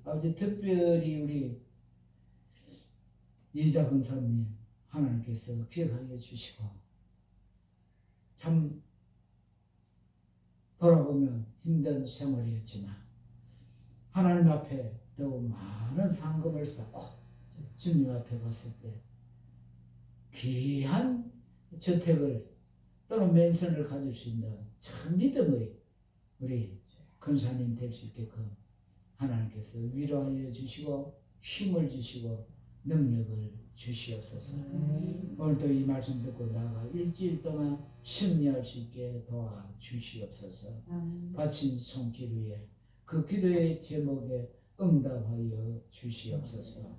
아버지, 특별히 우리 이자 근사님 하나님께서 기억하여 주시고 참 돌아보면 힘든 생활이었지만 하나님 앞에 더욱 많은 상급을 쌓고 주님 앞에 갔을 때 귀한 저택을 또는 맨션을 가질 수 있는 참 믿음의 우리 근사님 될 수 있게끔 하나님께서 위로하여 주시고 힘을 주시고 능력을 주시옵소서. 오늘도 이 말씀 듣고 나아가 일주일 동안 승리할 수 있게 도와 주시옵소서. 바친 손길 위에 그 기도의 제목에 응답하여 주시옵소서.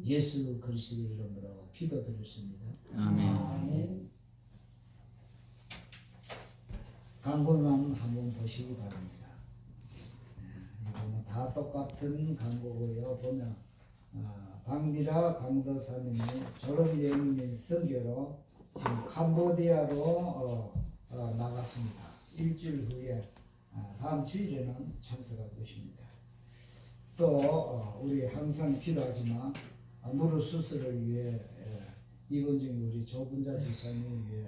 예수 그리스도의 이름으로 기도드렸습니다. 아멘. 광고만 한번 보시기 바랍니다. 이거는 다 똑같은 광고고요. 보면 방비라 강도사님이 졸업여행의 선교로 지금 캄보디아로 나갔습니다. 일주일 후에 다음 주일에는 참석할 것입니다. 또 우리 항상 기도하지만 무릎 수술을 위해 입원 중인 우리 조분자 집사님을 위해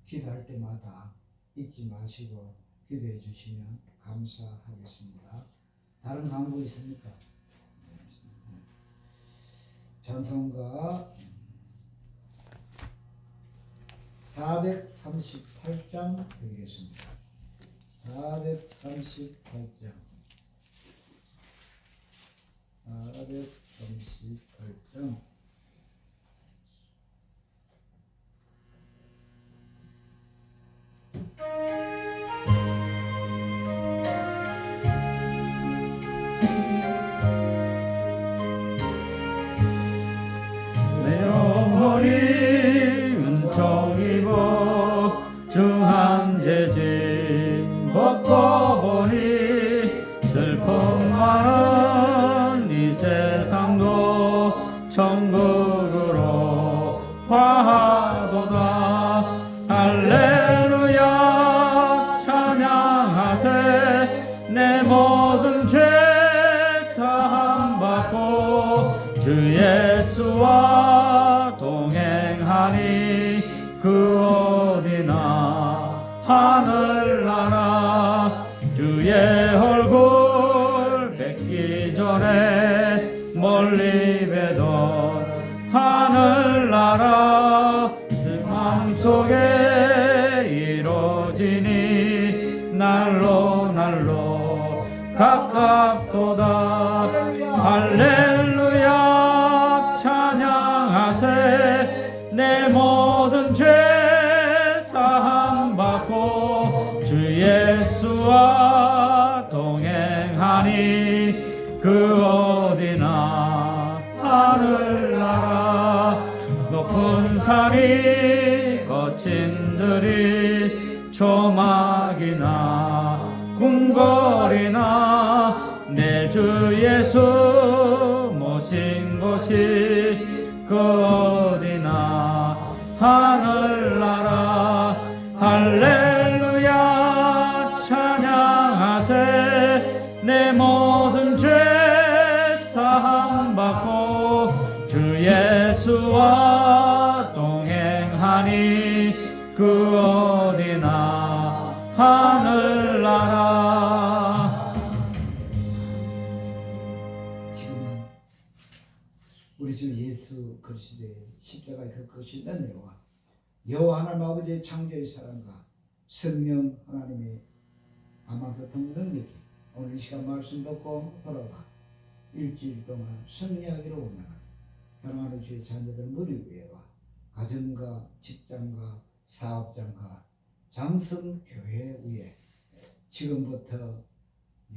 기도할 때마다 잊지 마시고 기도해 주시면 감사하겠습니다. 다른 광고 있습니까? 찬송가 438장 드리겠습니다. 438장 438장 주 예수와 동행하니 그 어디나 하늘나라 주의 얼굴 뵙기 전에 멀리 뵈던 하늘나라 승함 속에 이루어지니 날로 날로 가깝도다 할렐루야 찬양하세 내 모든 죄 사함 받고 주 예수와 동행하니 그 어디나 하늘나라 높은 산이 거친 들이 조막이나 궁궐이나 내 주 예수 모신 곳이 그 어디나 하늘나라 할렐루야 찬양하세 내 모든 죄 사함 받고 주 예수와 동행하니 그 어디나 하늘나라. 지금은 우리 주 예수 그리스도의 십자가에 그 거신된 여호와 하나님 아버지의 창조의 사랑과 성령 하나님의 아마교통 능력이 오늘 이 시간 말씀 듣고 돌아와 일주일 동안 승리하기를 원하는 사랑하는 주의 자녀들 머리 위에와 가정과 직장과 사업장과 장성교회 위에 지금부터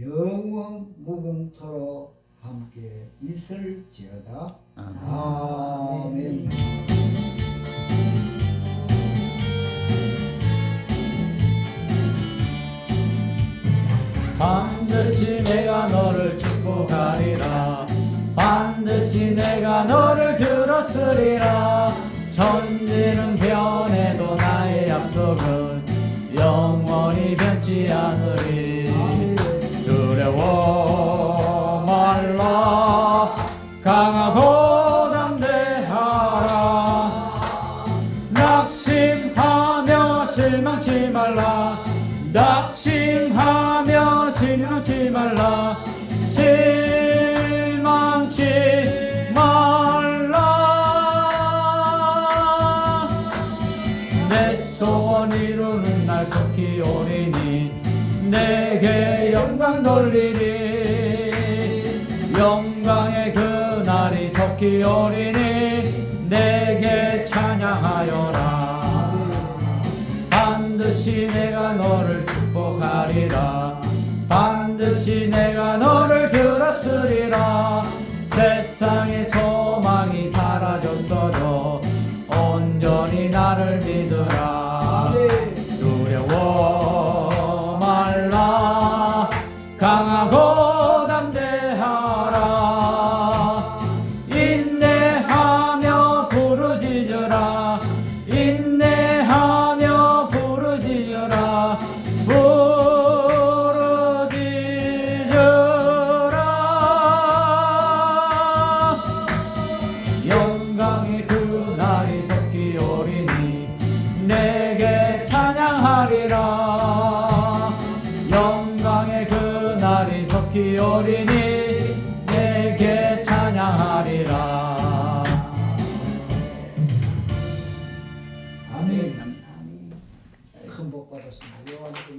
영원 무궁토록 함께 있을지어다. 아멘. 반드시 내가 너를 축복하리라 반드시 내가 너를 들었으리라 천지는 변해도 나의 약속은 영원히 변치 않으리 두려워 말라 강하고 담대하라 낙심하며 실망치 말라 낙심하며 실망치 말라 실망치 말라 내 소원 이루는 날 속히 오리니 내게 영광 돌리리 영광의 그날이 속히 오리니 내게 찬양하여라 반드시 내가 너를 축복하리라 반드시 내가 너를 들었으리라 세상의 소망이 사라졌어도 온전히 나를 믿으라 두려워 말라 강하고 담대하라 인내하며 부르짖어라 인내하며 부르짖어라 부르짖어라 영광의 그날이 속히 오리니 내게 찬양하리라 영광의 그날이 속히 오리니 내게 찬양하리라. 아멘. 큰 복 받았습니다. 요한복음